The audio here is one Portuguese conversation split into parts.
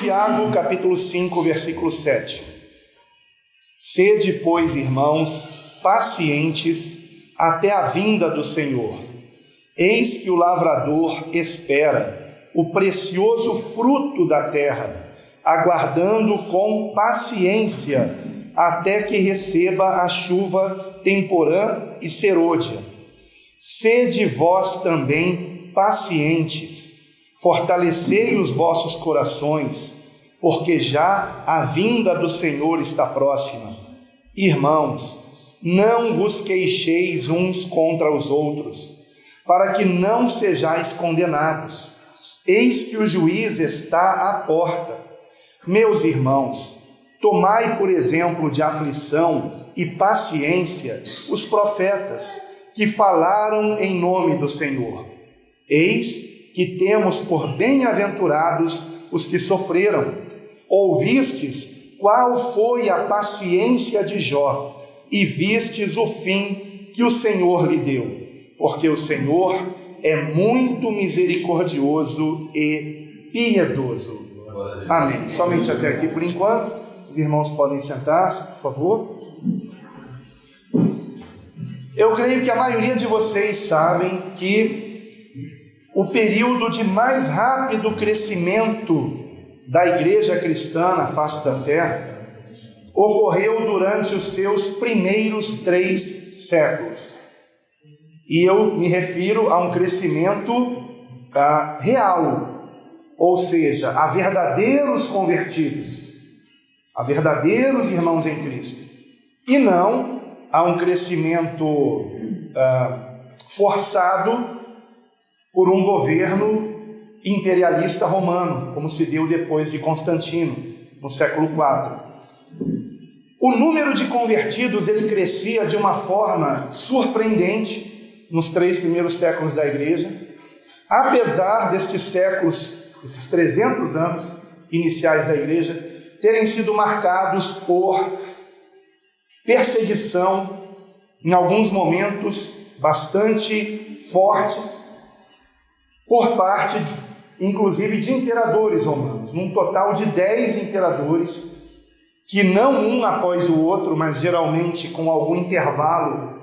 Tiago, capítulo 5, versículo 7. Sede, pois, irmãos, pacientes até a vinda do Senhor. Eis que o lavrador espera o precioso fruto da terra, aguardando com paciência até que receba a chuva temporã e serôdia. Sede vós também pacientes, fortalecei os vossos corações, porque já a vinda do Senhor está próxima. Irmãos, não vos queixeis uns contra os outros, para que não sejais condenados. Eis que o juiz está à porta. Meus irmãos, tomai por exemplo de aflição e paciência os profetas que falaram em nome do Senhor. Eis que temos por bem-aventurados os que sofreram. Ouvistes qual foi a paciência de Jó, e vistes o fim que o Senhor lhe deu, porque o Senhor é muito misericordioso e piedoso. Amém. Somente até aqui por enquanto. Os irmãos podem sentar-se, por favor. Eu creio que a maioria de vocês sabem que o período de mais rápido crescimento da igreja cristã na face da terra ocorreu durante os seus primeiros 3 séculos. E eu me refiro a um crescimento real, ou seja, a verdadeiros convertidos, a verdadeiros irmãos em Cristo, e não a um crescimento forçado por um governo imperialista romano, como se deu depois de Constantino, no século IV. O número de convertidos ele crescia de uma forma surpreendente nos 3 primeiros séculos da igreja, apesar destes séculos, esses 300 anos iniciais da igreja, terem sido marcados por perseguição, em alguns momentos bastante fortes, por parte, inclusive, de imperadores romanos, num total de 10 imperadores, que não um após o outro, mas geralmente com algum intervalo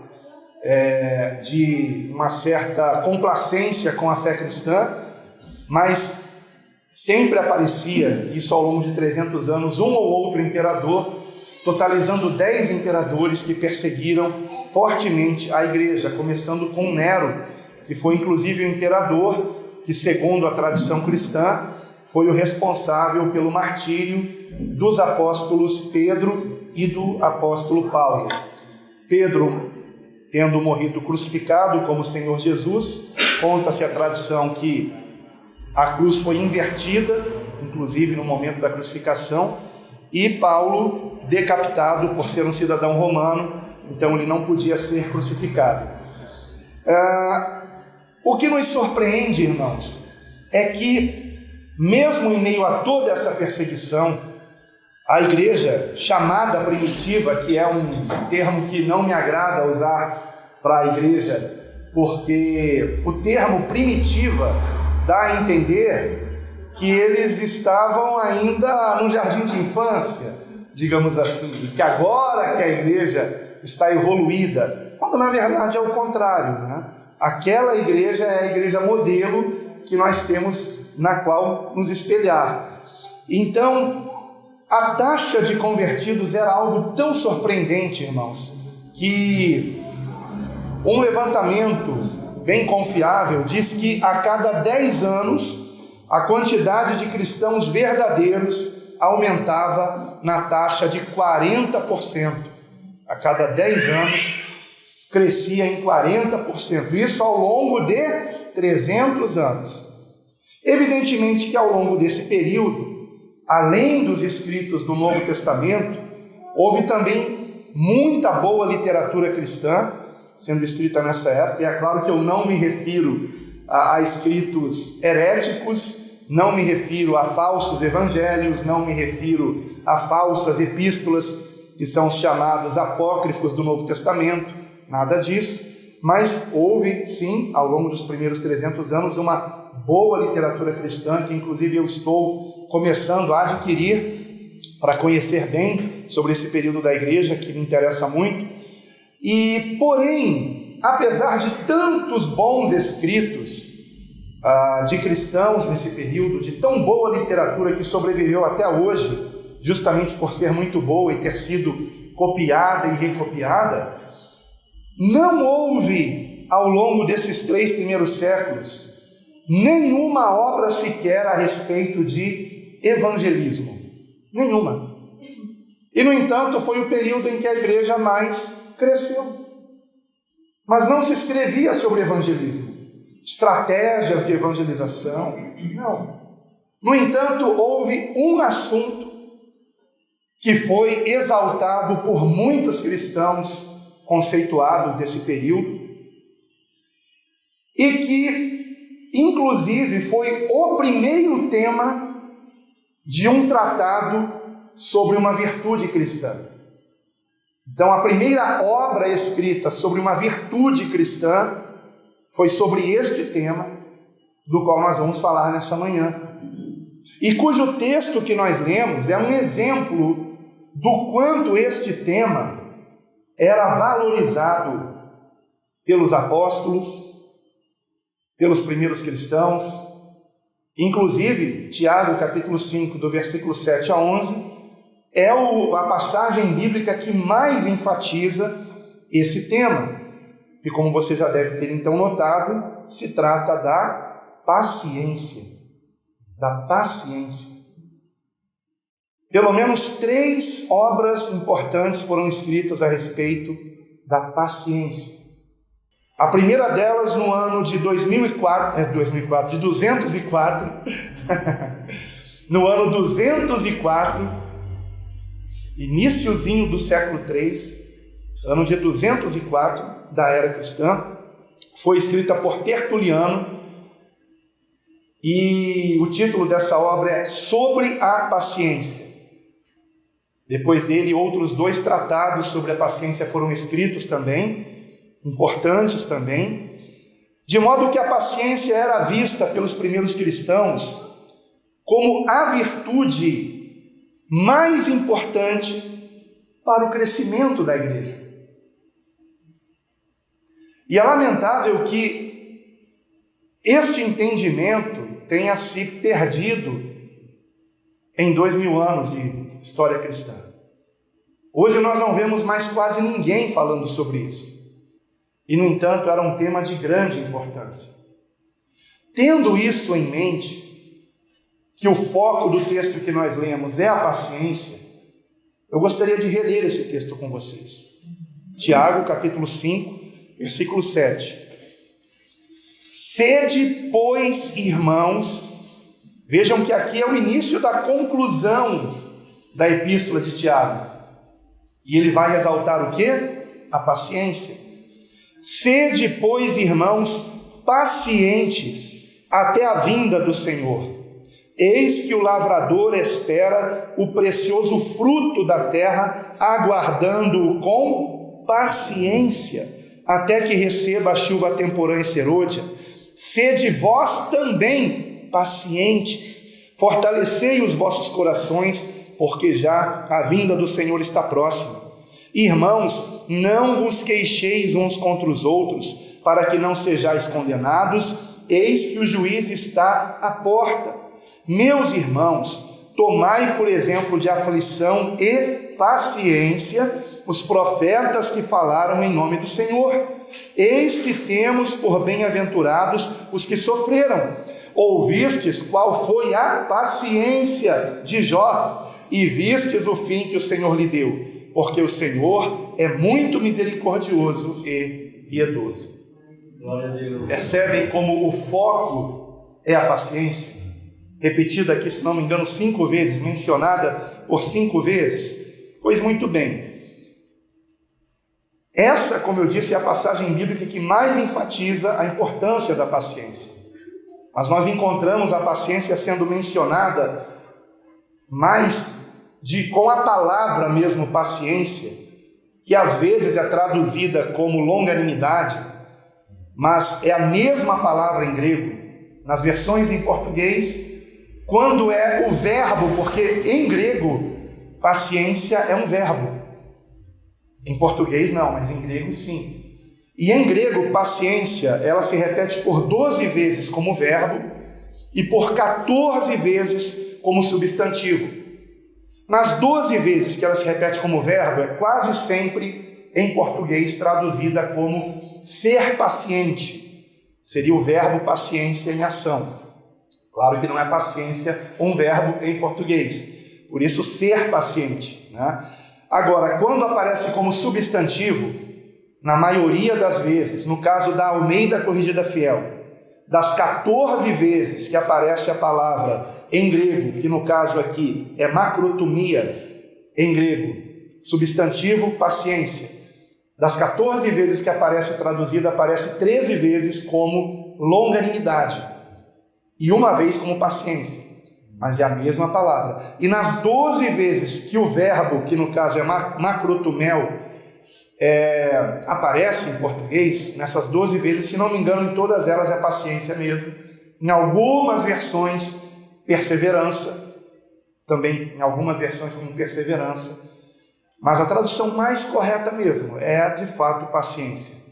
de uma certa complacência com a fé cristã, mas sempre aparecia, isso ao longo de 300 anos, um ou outro imperador, totalizando 10 imperadores que perseguiram fortemente a igreja, começando com Nero, que foi inclusive o imperador que, segundo a tradição cristã, foi o responsável pelo martírio dos apóstolos Pedro e do apóstolo Paulo. Pedro, tendo morrido crucificado como Senhor Jesus, conta-se a tradição que a cruz foi invertida, inclusive no momento da crucificação, e Paulo decapitado por ser um cidadão romano, então ele não podia ser crucificado. O que nos surpreende, irmãos, é que mesmo em meio a toda essa perseguição, a igreja chamada primitiva, que é um termo que não me agrada usar para a igreja, porque o termo primitiva dá a entender que eles estavam ainda no jardim de infância, digamos assim, e que agora que a igreja está evoluída, quando na verdade é o contrário, né? Aquela igreja é a igreja modelo que nós temos na qual nos espelhar. Então, a taxa de convertidos era algo tão surpreendente, irmãos, que um levantamento bem confiável diz que a cada 10 anos a quantidade de cristãos verdadeiros aumentava na taxa de 40%. A cada 10 anos crescia em 40%, isso ao longo de 300 anos. Evidentemente que ao longo desse período, além dos escritos do Novo Testamento, houve também muita boa literatura cristã sendo escrita nessa época, e é claro que eu não me refiro a escritos heréticos, não me refiro a falsos evangelhos, não me refiro a falsas epístolas, que são os chamados apócrifos do Novo Testamento, nada disso, mas houve sim, ao longo dos primeiros 300 anos, uma boa literatura cristã, que inclusive eu estou começando a adquirir para conhecer bem sobre esse período da igreja, que me interessa muito. E, porém, apesar de tantos bons escritos de cristãos nesse período, de tão boa literatura que sobreviveu até hoje, justamente por ser muito boa e ter sido copiada e recopiada, não houve, ao longo desses 3 primeiros séculos, nenhuma obra sequer a respeito de evangelismo. Nenhuma. E, no entanto, foi o período em que a igreja mais cresceu. Mas não se escrevia sobre evangelismo, estratégias de evangelização, não. No entanto, houve um assunto que foi exaltado por muitos cristãos conceituados desse período e que, inclusive, foi o primeiro tema de um tratado sobre uma virtude cristã. Então, a primeira obra escrita sobre uma virtude cristã foi sobre este tema, do qual nós vamos falar nessa manhã. E cujo texto que nós lemos é um exemplo do quanto este tema era valorizado pelos apóstolos, pelos primeiros cristãos. Inclusive, Tiago, capítulo 5, do versículo 7 a 11, é a passagem bíblica que mais enfatiza esse tema, que, como você já deve ter então notado, se trata da paciência. Da paciência. Pelo menos 3 obras importantes foram escritas a respeito da paciência. A primeira delas no ano de 204, no ano 204, iniciozinho do século 3, ano de 204 da era cristã, foi escrita por Tertuliano, e o título dessa obra é Sobre a Paciência. Depois dele, outros 2 tratados sobre a paciência foram escritos também, importantes também, de modo que a paciência era vista pelos primeiros cristãos como a virtude mais importante para o crescimento da igreja. E é lamentável que este entendimento tenha se perdido em 2000 anos de história cristã. Hoje nós não vemos mais quase ninguém falando sobre isso. E, no entanto, era um tema de grande importância. Tendo isso em mente, que o foco do texto que nós lemos é a paciência, eu gostaria de reler esse texto com vocês. Tiago, capítulo 5, versículo 7. Sede, pois, irmãos, vejam que aqui é o início da conclusão da epístola de Tiago. E ele vai exaltar o quê? A paciência. Sede, pois, irmãos, pacientes até a vinda do Senhor. Eis que o lavrador espera o precioso fruto da terra, aguardando-o com paciência, até que receba a chuva temporã e serôdia. Sede vós também pacientes, fortalecei os vossos corações, porque já a vinda do Senhor está próxima. Irmãos, não vos queixeis uns contra os outros, para que não sejais condenados, eis que o juiz está à porta. Meus irmãos, tomai por exemplo de aflição e paciência os profetas que falaram em nome do Senhor. Eis que temos por bem-aventurados os que sofreram. Ouvistes qual foi a paciência de Jó, e vistes o fim que o Senhor lhe deu, porque o Senhor é muito misericordioso e piedoso. Glória a Deus. Percebem como o foco é a paciência? Repetida aqui, se não me engano, 5 vezes, mencionada por 5 vezes. Pois muito bem. Essa, como eu disse, é a passagem bíblica que mais enfatiza a importância da paciência. Mas nós encontramos a paciência sendo mencionada mais com a palavra mesmo paciência, que às vezes é traduzida como longanimidade, mas é a mesma palavra em grego. Nas versões em português, quando é o verbo, porque em grego, paciência é um verbo. Em português não, mas em grego sim. E em grego, paciência, ela se repete por 12 vezes como verbo e por 14 vezes como substantivo. Nas 12 vezes que ela se repete como verbo, é quase sempre em português traduzida como ser paciente. Seria o verbo paciência em ação. Claro que não é paciência um verbo em português. Por isso, ser paciente, né? Agora, quando aparece como substantivo, na maioria das vezes, no caso da Almeida Corrigida Fiel, das 14 vezes que aparece a palavra em grego, que no caso aqui é macrotomia, em grego, substantivo, paciência. Das 14 vezes que aparece traduzida, aparece 13 vezes como longanimidade e uma vez como paciência. Mas é a mesma palavra. E nas 12 vezes que o verbo, que no caso é macrotumel, aparece em português, nessas 12 vezes, se não me engano, em todas elas é paciência mesmo. Em algumas versões, perseverança. Também em algumas versões como perseverança. Mas a tradução mais correta mesmo é, de fato, paciência.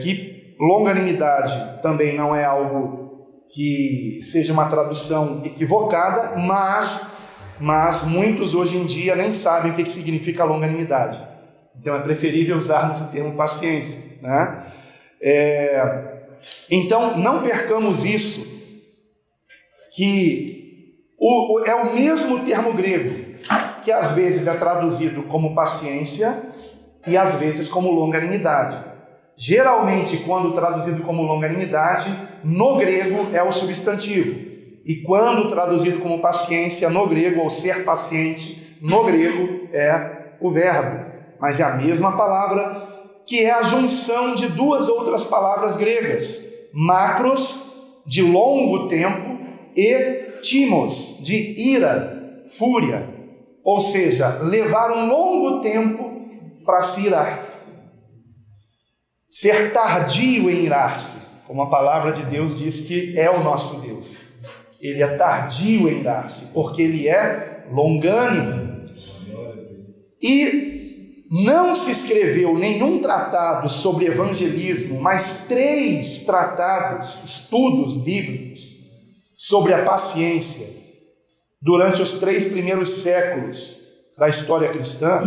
Que longanimidade também não é algo que seja uma tradução equivocada, mas muitos hoje em dia nem sabem o que significa longanimidade. Então é preferível usarmos o termo paciência, né? Então não percamos isso, que é o mesmo termo grego, que às vezes é traduzido como paciência e às vezes como longanimidade. Geralmente, quando traduzido como longanimidade, no grego é o substantivo. E quando traduzido como paciência, no grego, ou ser paciente, no grego é o verbo. Mas é a mesma palavra, que é a junção de duas outras palavras gregas. Macros, de longo tempo, e timos, de ira, fúria. Ou seja, levar um longo tempo para se irar. Ser tardio em irar-se, como a palavra de Deus diz que é o nosso Deus. Ele é tardio em irar-se, porque Ele é longânimo. E não se escreveu nenhum tratado sobre evangelismo, mas 3 tratados, estudos bíblicos, sobre a paciência, durante os 3 primeiros séculos da história cristã,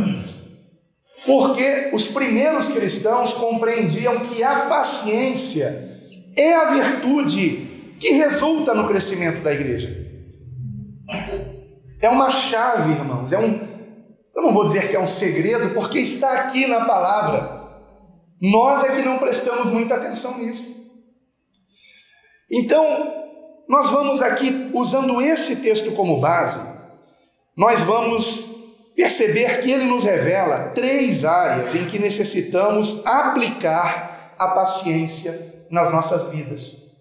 porque os primeiros cristãos compreendiam que a paciência é a virtude que resulta no crescimento da igreja. É uma chave, irmãos, eu não vou dizer que é um segredo, porque está aqui na palavra. Nós é que não prestamos muita atenção nisso. Então, nós vamos aqui, usando esse texto como base, nós vamos perceber que ele nos revela 3 áreas em que necessitamos aplicar a paciência nas nossas vidas.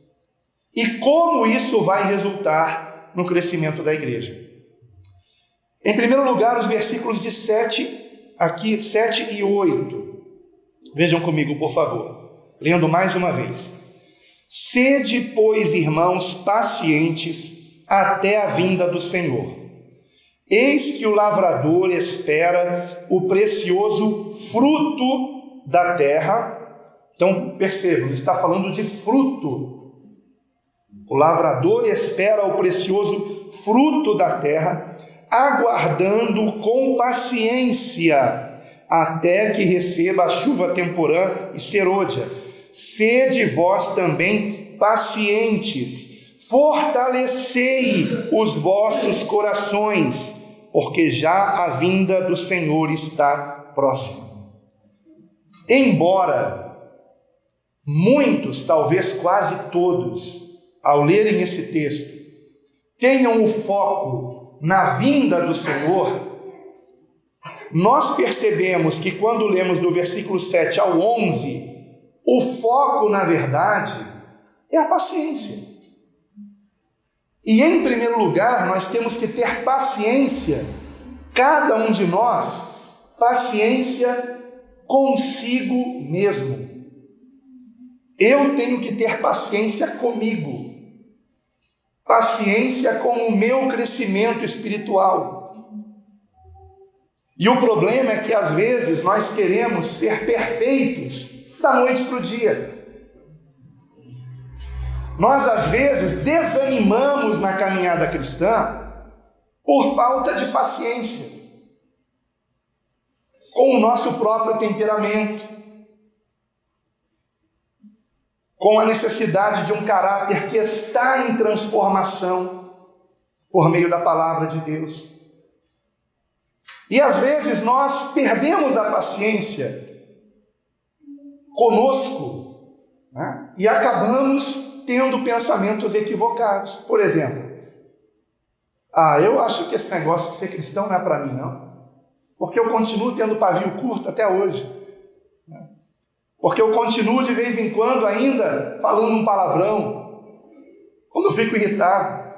E como isso vai resultar no crescimento da igreja. Em primeiro lugar, os versículos de 7 e 8. Vejam comigo, por favor. Lendo mais uma vez. Sede, pois, irmãos, pacientes até a vinda do Senhor. Eis que o lavrador espera o precioso fruto da terra. Então, percebam, está falando de fruto. O lavrador espera o precioso fruto da terra, aguardando com paciência até que receba a chuva temporã e serôdia. Sede vós também pacientes, fortalecei os vossos corações, porque já a vinda do Senhor está próxima. Embora muitos, talvez quase todos, ao lerem esse texto, tenham o foco na vinda do Senhor, nós percebemos que quando lemos do versículo 7 ao 11, o foco, na verdade, é a paciência. E, em primeiro lugar, nós temos que ter paciência, cada um de nós, paciência consigo mesmo. Eu tenho que ter paciência comigo. paciência com o meu crescimento espiritual. E o problema é que às vezes nós queremos ser perfeitos da noite para o dia. Nós às vezes desanimamos na caminhada cristã por falta de paciência com o nosso próprio temperamento, com a necessidade de um caráter que está em transformação por meio da palavra de Deus. E às vezes nós perdemos a paciência conosco, né? E acabamos tendo pensamentos equivocados. Por exemplo, eu acho que esse negócio de ser cristão não é para mim, não. Porque eu continuo tendo pavio curto até hoje. Porque eu continuo de vez em quando ainda falando um palavrão, quando eu fico irritado.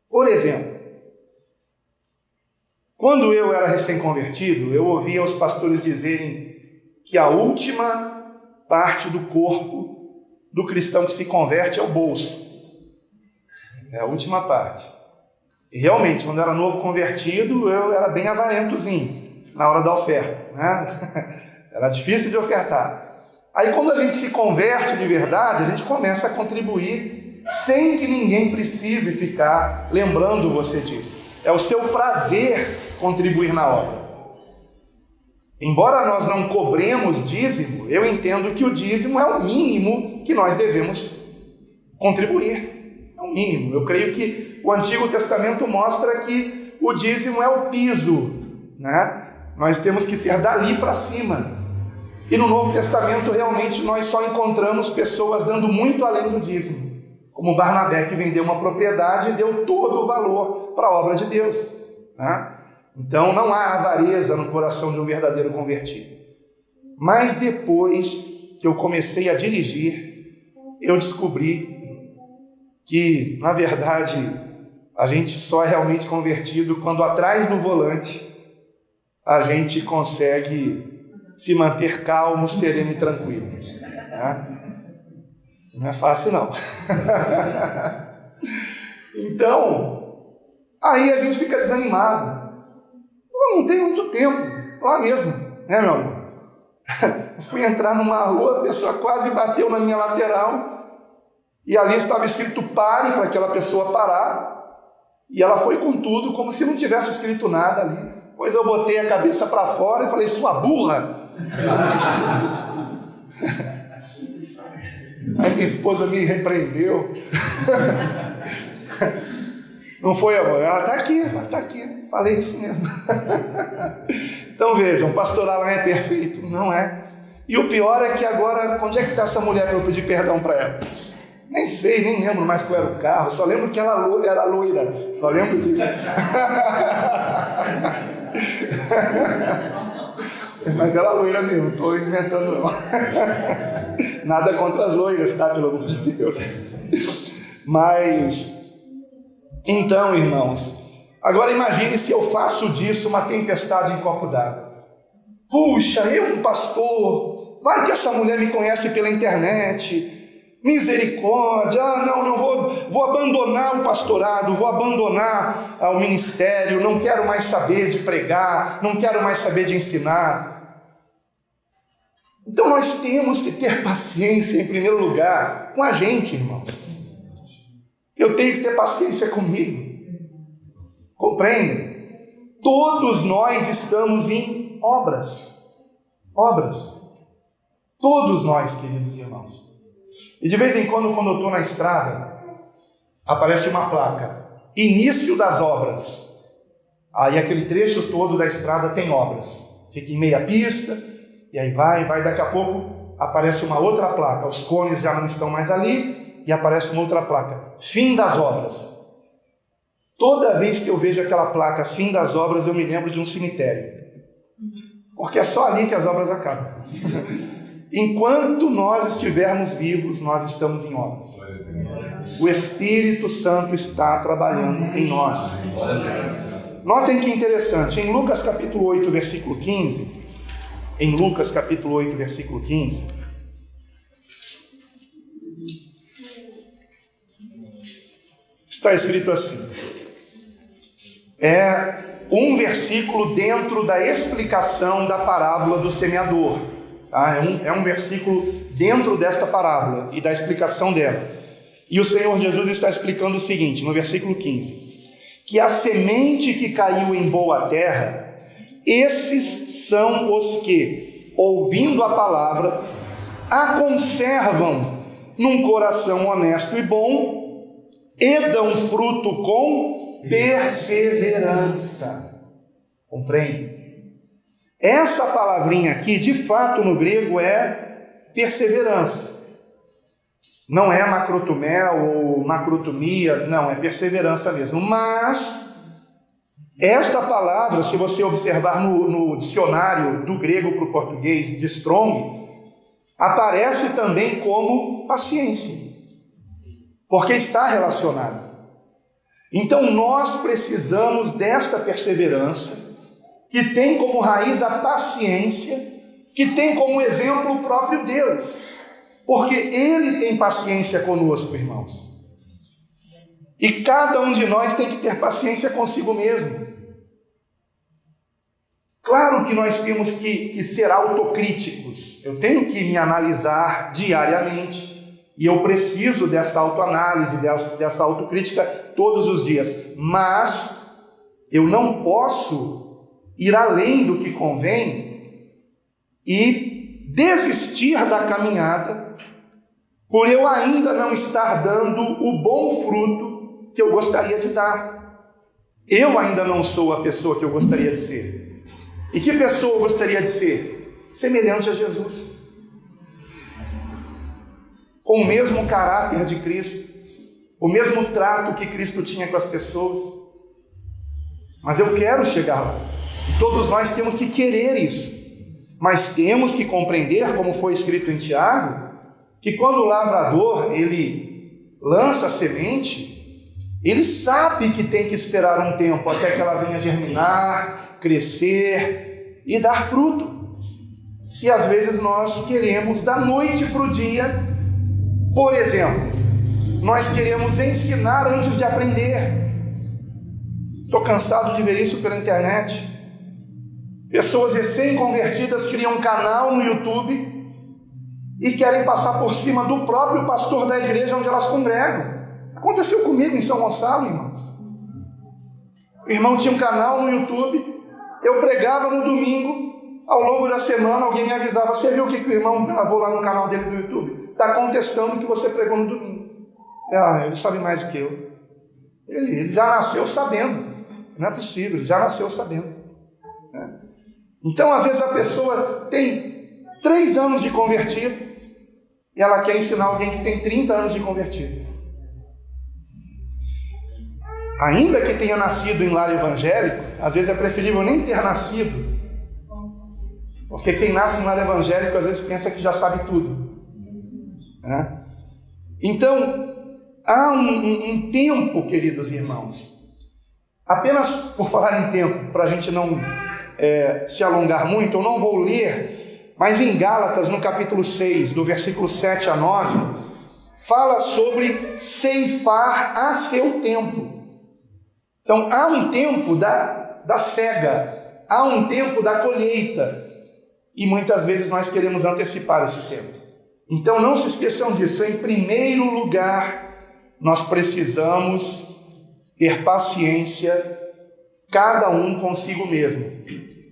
Por exemplo, quando eu era recém-convertido, eu ouvia os pastores dizerem que a última parte do corpo do cristão que se converte é o bolso. É a última parte. E realmente, quando eu era novo convertido, eu era bem avarentozinho na hora da oferta, né? Era difícil de ofertar. Aí quando a gente se converte de verdade, a gente começa a contribuir sem que ninguém precise ficar lembrando você disso. É o seu prazer contribuir na obra. Embora nós não cobremos dízimo, eu entendo que o dízimo é o mínimo que nós devemos contribuir. É o mínimo. Eu creio que o Antigo Testamento mostra que o dízimo é o piso, né? Nós temos que ser dali para cima. E no Novo Testamento, realmente, nós só encontramos pessoas dando muito além do dízimo. Como Barnabé, que vendeu uma propriedade e deu todo o valor para a obra de Deus, né? Então, não há avareza no coração de um verdadeiro convertido. Mas depois que eu comecei a dirigir, eu descobri que, na verdade, a gente só é realmente convertido quando atrás do volante a gente consegue se manter calmo, sereno e tranquilo, né? Não é fácil, não. Então, aí a gente fica desanimado. Eu não tenho muito tempo, lá mesmo, né, meu amor? Eu fui entrar numa rua, a pessoa quase bateu na minha lateral, e ali estava escrito pare, para aquela pessoa parar, e ela foi com tudo, como se não tivesse escrito nada ali. Pois eu botei a cabeça para fora e falei, sua burra! Aí minha esposa me repreendeu. Não foi, amor? Ela está aqui. Falei isso mesmo. Então vejam, pastoral não é perfeito? Não é. E o pior é que agora, onde é que está essa mulher para eu pedir perdão para ela? Nem sei, nem lembro mais qual era o carro, só lembro que ela era loira, só lembro disso. Mas era loira mesmo, não estou inventando não. Nada contra as loiras, tá? Pelo amor de Deus. Mas, então, irmãos, agora imagine se eu faço disso uma tempestade em copo d'água. Puxa, eu um pastor, vai que essa mulher me conhece pela internet, misericórdia, não vou abandonar o pastorado, vou abandonar o ministério, não quero mais saber de pregar, não quero mais saber de ensinar. Então nós temos que ter paciência em primeiro lugar com a gente, irmãos. Eu tenho que ter paciência comigo. Compreendem? Todos nós estamos em obras. Todos nós, queridos irmãos. E de vez em quando eu estou na estrada, aparece uma placa, início das obras. Aí aquele trecho todo da estrada tem obras. Fica em meia pista, e aí vai, daqui a pouco aparece uma outra placa. Os cones já não estão mais ali, e aparece uma outra placa, fim das obras. Toda vez que eu vejo aquela placa, fim das obras, eu me lembro de um cemitério. Porque é só ali que as obras acabam. Enquanto nós estivermos vivos, nós estamos em obras. O Espírito Santo está trabalhando em nós. Notem que interessante, em Lucas capítulo 8, versículo 15, está escrito assim. É um versículo dentro da explicação da parábola do semeador. Tá? É um versículo dentro desta parábola e da explicação dela. E o Senhor Jesus está explicando o seguinte, no versículo 15. Que a semente que caiu em boa terra, esses são os que, ouvindo a palavra, a conservam num coração honesto e bom e dão fruto com perseverança. Compreende? Essa palavrinha aqui, de fato, no grego é perseverança. Não é macrotumé ou macrotomia, não, é perseverança mesmo. Mas esta palavra, se você observar no dicionário do grego para o português de Strong, aparece também como paciência, porque está relacionado. Então nós precisamos desta perseverança, que tem como raiz a paciência, que tem como exemplo o próprio Deus, porque Ele tem paciência conosco, irmãos. E cada um de nós tem que ter paciência consigo mesmo. Claro que nós temos que ser autocríticos. Eu tenho que me analisar diariamente. E eu preciso dessa autoanálise, dessa autocrítica todos os dias. Mas eu não posso ir além do que convém e desistir da caminhada por eu ainda não estar dando o bom fruto que eu gostaria de dar. Eu ainda não sou a pessoa que eu gostaria de ser. E que pessoa eu gostaria de ser? Semelhante a Jesus. Com o mesmo caráter de Cristo, o mesmo trato que Cristo tinha com as pessoas. Mas eu quero chegar lá. E todos nós temos que querer isso. Mas temos que compreender, como foi escrito em Tiago, que quando o lavrador ele lança a semente, ele sabe que tem que esperar um tempo até que ela venha germinar, crescer e dar fruto. E às vezes nós queremos da noite para o dia. Por exemplo, nós queremos ensinar antes de aprender. Estou cansado de ver isso pela internet. Pessoas recém-convertidas criam um canal no YouTube e querem passar por cima do próprio pastor da igreja onde elas congregam. Aconteceu comigo em São Gonçalo, irmãos. O irmão tinha um canal no YouTube, eu pregava no domingo, ao longo da semana alguém me avisava: você viu o que o irmão gravou lá no canal dele do YouTube? Está contestando o que você pregou no domingo. Ele sabe mais do que eu. Ele já nasceu sabendo. Não é possível, ele já nasceu sabendo. Então às vezes a pessoa tem 3 anos de convertido e ela quer ensinar alguém que tem 30 anos de convertido. Ainda que tenha nascido em lar evangélico, às vezes é preferível nem ter nascido, porque quem nasce em lar evangélico às vezes pensa que já sabe tudo, né? Então há um tempo, queridos irmãos, apenas por falar em tempo, para a gente não se alongar muito, eu não vou ler. Mas em Gálatas, no capítulo 6, do versículo 7 a 9, fala sobre ceifar a seu tempo. Então, há um tempo da cega, há um tempo da colheita, e muitas vezes nós queremos antecipar esse tempo. Então, não se esqueçam disso. Em primeiro lugar, nós precisamos ter paciência, cada um consigo mesmo.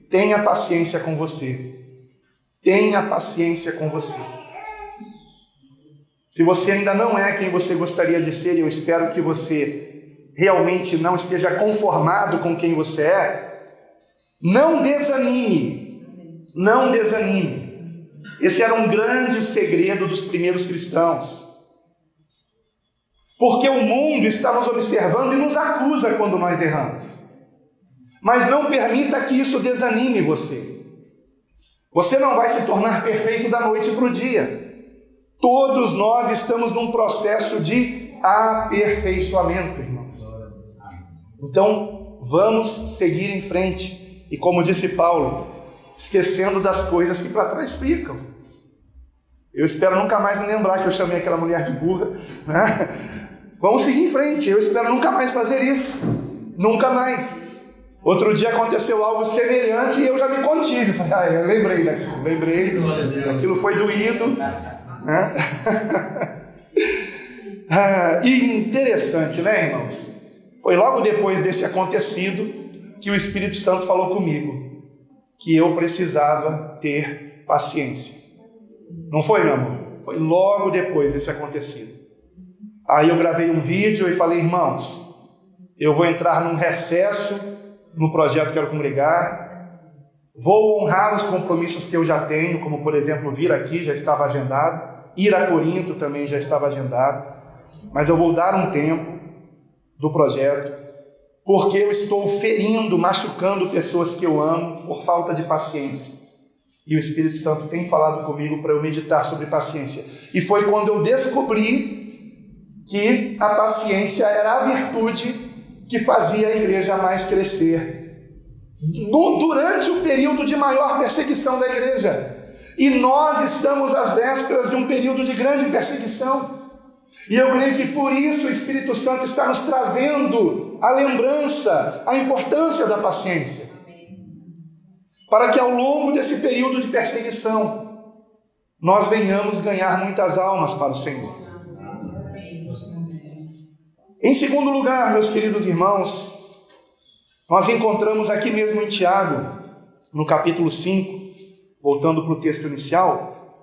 Tenha paciência com você. Tenha paciência com você. Se você ainda não é quem você gostaria de ser, e eu espero que você realmente não esteja conformado com quem você é, não desanime. Não desanime. Esse era um grande segredo dos primeiros cristãos. Porque o mundo está nos observando e nos acusa quando nós erramos. Mas não permita que isso desanime você. Você não vai se tornar perfeito da noite para o dia. Todos nós estamos num processo de aperfeiçoamento, irmãos. Então, vamos seguir em frente. E como disse Paulo, esquecendo das coisas que para trás ficam. Eu espero nunca mais me lembrar que eu chamei aquela mulher de burra, né? Vamos seguir em frente. Eu espero nunca mais fazer isso. Nunca mais. Outro dia aconteceu algo semelhante e eu já me contive. Falei, eu lembrei daquilo. Aquilo foi doído. Né? E interessante, né, irmãos? Foi logo depois desse acontecido que o Espírito Santo falou comigo que eu precisava ter paciência. Não foi, meu amor? Foi logo depois desse acontecido. Aí eu gravei um vídeo e falei, irmãos, eu vou entrar num recesso no projeto Quero Congregar, vou honrar os compromissos que eu já tenho, como por exemplo vir aqui, já estava agendado, ir a Corinto também já estava agendado, mas eu vou dar um tempo do projeto, porque eu estou ferindo, machucando pessoas que eu amo por falta de paciência. E o Espírito Santo tem falado comigo para eu meditar sobre paciência. E foi quando eu descobri que a paciência era a virtude que fazia a igreja mais crescer durante o período de maior perseguição da igreja. E nós estamos às vésperas de um período de grande perseguição. E eu creio que por isso o Espírito Santo está nos trazendo a lembrança, a importância da paciência, para que ao longo desse período de perseguição nós venhamos ganhar muitas almas para o Senhor. Em segundo lugar, meus queridos irmãos, nós encontramos aqui mesmo em Tiago, no capítulo 5, voltando para o texto inicial,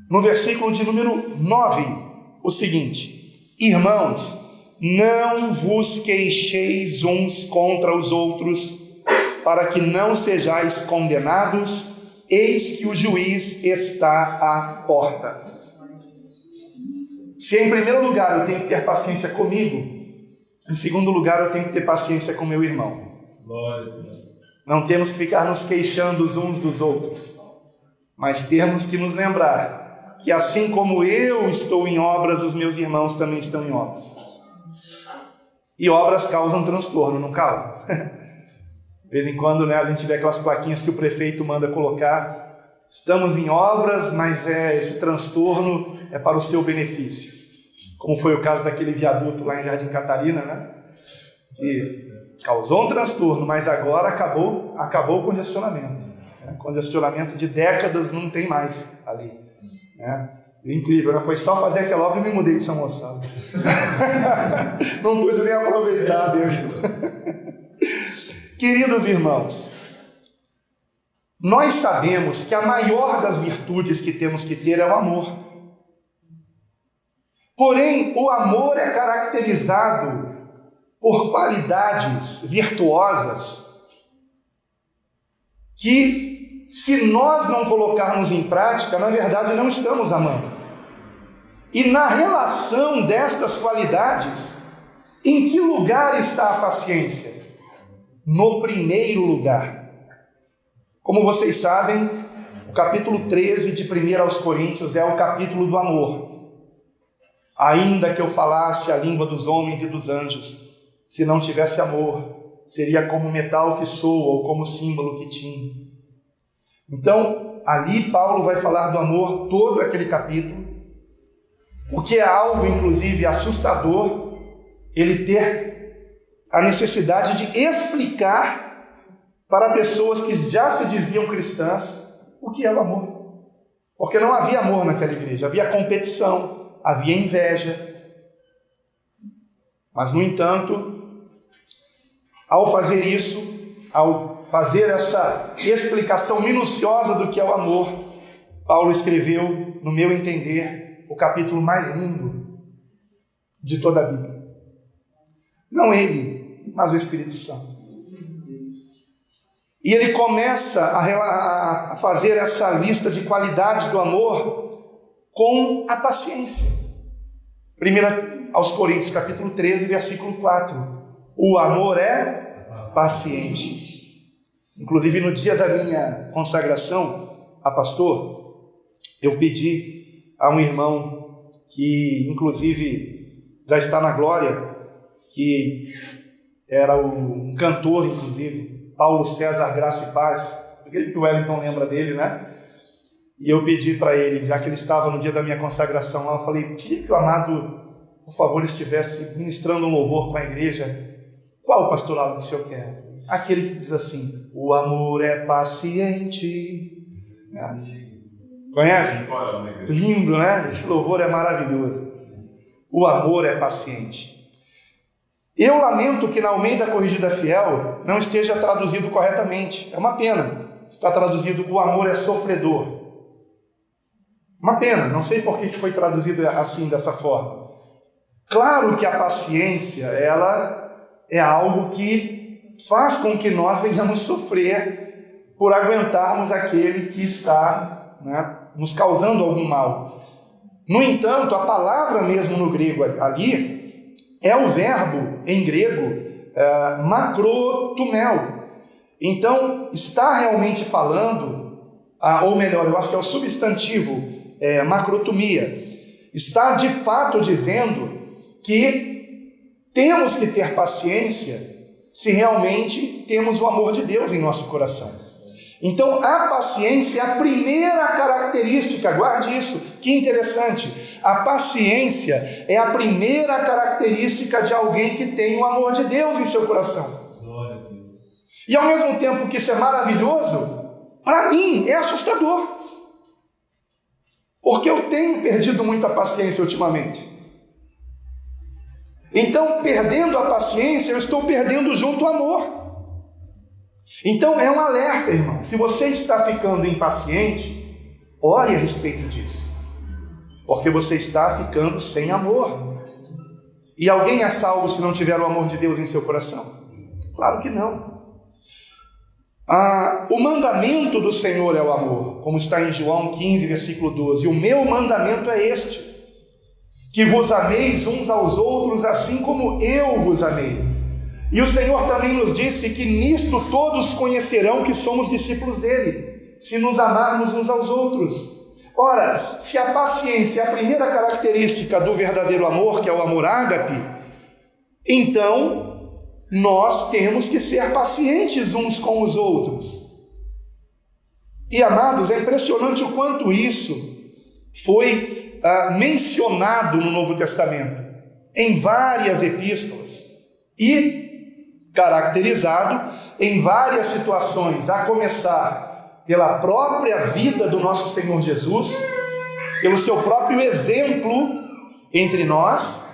no versículo de número 9, o seguinte: irmãos, não vos queixeis uns contra os outros, para que não sejais condenados, eis que o juiz está à porta. Se em primeiro lugar eu tenho que ter paciência comigo, em segundo lugar eu tenho que ter paciência com meu irmão. Não temos que ficar nos queixando uns dos outros, mas temos que nos lembrar que assim como eu estou em obras, os meus irmãos também estão em obras. E obras causam transtorno, não causam? De vez em quando, né, a gente vê aquelas plaquinhas que o prefeito manda colocar: estamos em obras, mas esse transtorno é para o seu benefício. Como foi o caso daquele viaduto lá em Jardim Catarina, né? Que causou um transtorno, mas agora acabou o congestionamento. Congestionamento de décadas não tem mais ali. Incrível, né? Foi só fazer aquela obra e me mudei de São Gonçalo. Não pude nem aproveitar, Deus. Queridos irmãos, nós sabemos que a maior das virtudes que temos que ter é o amor. Porém, o amor é caracterizado por qualidades virtuosas que, se nós não colocarmos em prática, na verdade não estamos amando. E na relação destas qualidades, em que lugar está a paciência? No primeiro lugar. Como vocês sabem, o capítulo 13 de 1 aos Coríntios é o capítulo do amor. Ainda que eu falasse a língua dos homens e dos anjos, se não tivesse amor, seria como metal que soa ou como símbolo que tinha. Então, ali Paulo vai falar do amor todo aquele capítulo, o que é algo, inclusive, assustador, ele ter a necessidade de explicar para pessoas que já se diziam cristãs o que é o amor. Porque não havia amor naquela igreja, havia competição, havia inveja. Mas, no entanto, ao fazer isso, ao fazer essa explicação minuciosa do que é o amor, Paulo escreveu, no meu entender, o capítulo mais lindo de toda a Bíblia. Não ele, mas o Espírito Santo. E ele começa a fazer essa lista de qualidades do amor com a paciência. 1 aos Coríntios, capítulo 13, versículo 4. O amor é paciente. Inclusive, no dia da minha consagração a pastor, eu pedi a um irmão que, inclusive, já está na glória, que era um cantor, inclusive, Paulo César Graça e Paz, aquele que o Wellington lembra dele, né? E eu pedi para ele, já que ele estava no dia da minha consagração lá, eu falei: queria que o amado por favor, estivesse ministrando um louvor com a igreja, qual pastoral que o senhor quer? Aquele que diz assim: o amor é paciente. Conhece? Lindo, né? Esse louvor é maravilhoso. O amor é paciente. Eu lamento que na Almeida Corrigida Fiel não esteja traduzido corretamente. É uma pena. Está traduzido: o amor é sofredor. Uma pena. Não sei por que foi traduzido assim, dessa forma. Claro que a paciência, ela é algo que faz com que nós venhamos sofrer por aguentarmos aquele que está, nos causando algum mal. No entanto, a palavra mesmo no grego ali é o verbo em grego makrotumel. Então, está realmente falando, ou melhor, eu acho que é o substantivo macrotumia. Está de fato dizendo que temos que ter paciência se realmente temos o amor de Deus em nosso coração. Então, a paciência é a primeira característica, guarde isso, que interessante. A paciência é a primeira característica de alguém que tem o amor de Deus em seu coração. Glória a Deus. E ao mesmo tempo que isso é maravilhoso, para mim é assustador. Porque eu tenho perdido muita paciência ultimamente. Então, perdendo a paciência, eu estou perdendo junto o amor. Então, é um alerta, irmão. Se você está ficando impaciente, ore a respeito disso. Porque você está ficando sem amor. E alguém é salvo se não tiver o amor de Deus em seu coração? Claro que não. O mandamento do Senhor é o amor, como está em João 15, versículo 12. O meu mandamento é este: que vos ameis uns aos outros, assim como eu vos amei. E o Senhor também nos disse que nisto todos conhecerão que somos discípulos dele, se nos amarmos uns aos outros. Ora, se a paciência é a primeira característica do verdadeiro amor, que é o amor ágape, então nós temos que ser pacientes uns com os outros. E amados, é impressionante o quanto isso foi mencionado no Novo Testamento, em várias epístolas, e caracterizado em várias situações, a começar pela própria vida do nosso Senhor Jesus, pelo seu próprio exemplo entre nós,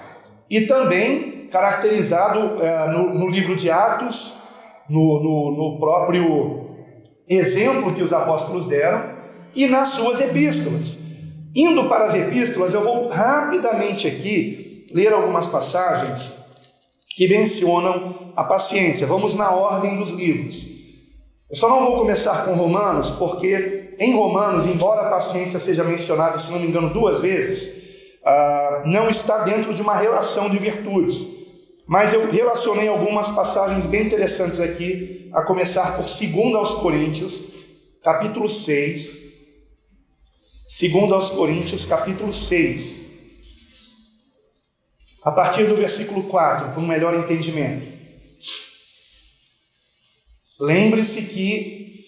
e também caracterizado no livro de Atos, no próprio exemplo que os apóstolos deram, e nas suas epístolas. Indo para as epístolas, eu vou rapidamente aqui ler algumas passagens que mencionam a paciência. Vamos na ordem dos livros. Eu só não vou começar com Romanos, porque em Romanos, embora a paciência seja mencionada, se não me engano, 2 vezes, não está dentro de uma relação de virtudes. Mas eu relacionei algumas passagens bem interessantes aqui, a começar por 2 aos Coríntios, capítulo 6. 2 aos Coríntios, capítulo 6. A partir do versículo 4, para um melhor entendimento. Lembre-se que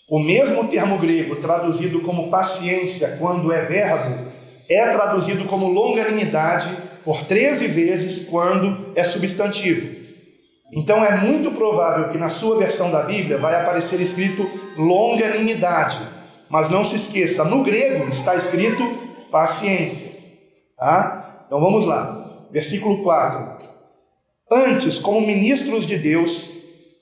o mesmo termo grego traduzido como paciência, quando é verbo, é traduzido como longanimidade por 13 vezes quando é substantivo. Então é muito provável que na sua versão da Bíblia vai aparecer escrito longanimidade. Mas não se esqueça, no grego está escrito paciência. Tá? Então vamos lá. Versículo 4. Antes, como ministros de Deus,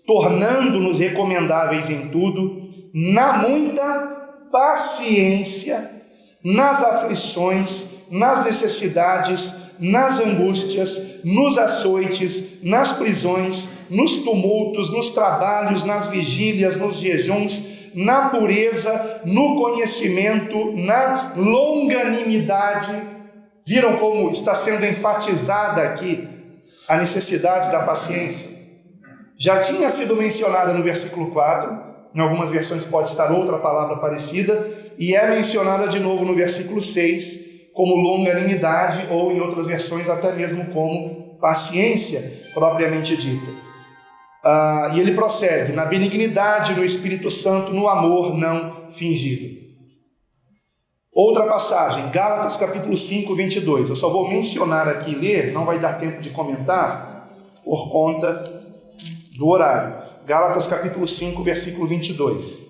tornando-nos recomendáveis em tudo, na muita paciência, nas aflições, nas necessidades, nas angústias, nos açoites, nas prisões, nos tumultos, nos trabalhos, nas vigílias, nos jejuns, na pureza, no conhecimento, na longanimidade. Viram como está sendo enfatizada aqui a necessidade da paciência? Já tinha sido mencionada no versículo 4, em algumas versões pode estar outra palavra parecida, e é mencionada de novo no versículo 6, como longanimidade, ou em outras versões até mesmo como paciência propriamente dita. E ele prossegue: na benignidade, no Espírito Santo, no amor não fingido. Outra passagem, Gálatas capítulo 5, 22. Eu só vou mencionar aqui e ler, não vai dar tempo de comentar por conta do horário. Gálatas capítulo 5, versículo 22.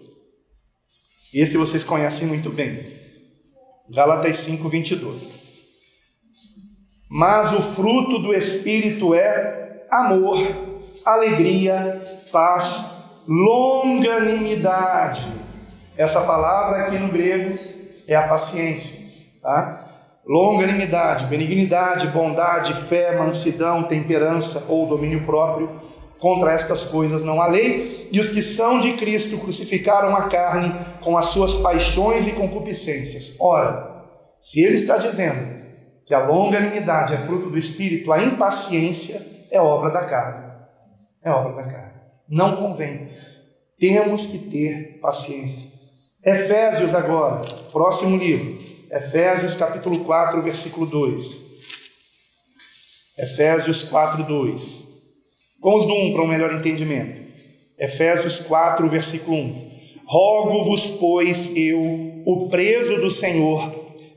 Esse vocês conhecem muito bem. Gálatas 5, 22. Mas o fruto do Espírito é amor, alegria, paz, longanimidade. Essa palavra aqui no grego é a paciência, tá? Longanimidade, benignidade, bondade, fé, mansidão, temperança ou domínio próprio. Contra estas coisas não há lei, e os que são de Cristo crucificaram a carne com as suas paixões e concupiscências. Ora, se ele está dizendo que a longanimidade é fruto do Espírito, a impaciência é obra da carne. É obra da carne. Não convém. Temos que ter paciência. Efésios agora, próximo livro. Efésios capítulo 4, versículo 2. Efésios 4, 2. Vamos do 1 para um melhor entendimento. Efésios 4, versículo 1. Rogo-vos, pois, eu, o preso do Senhor,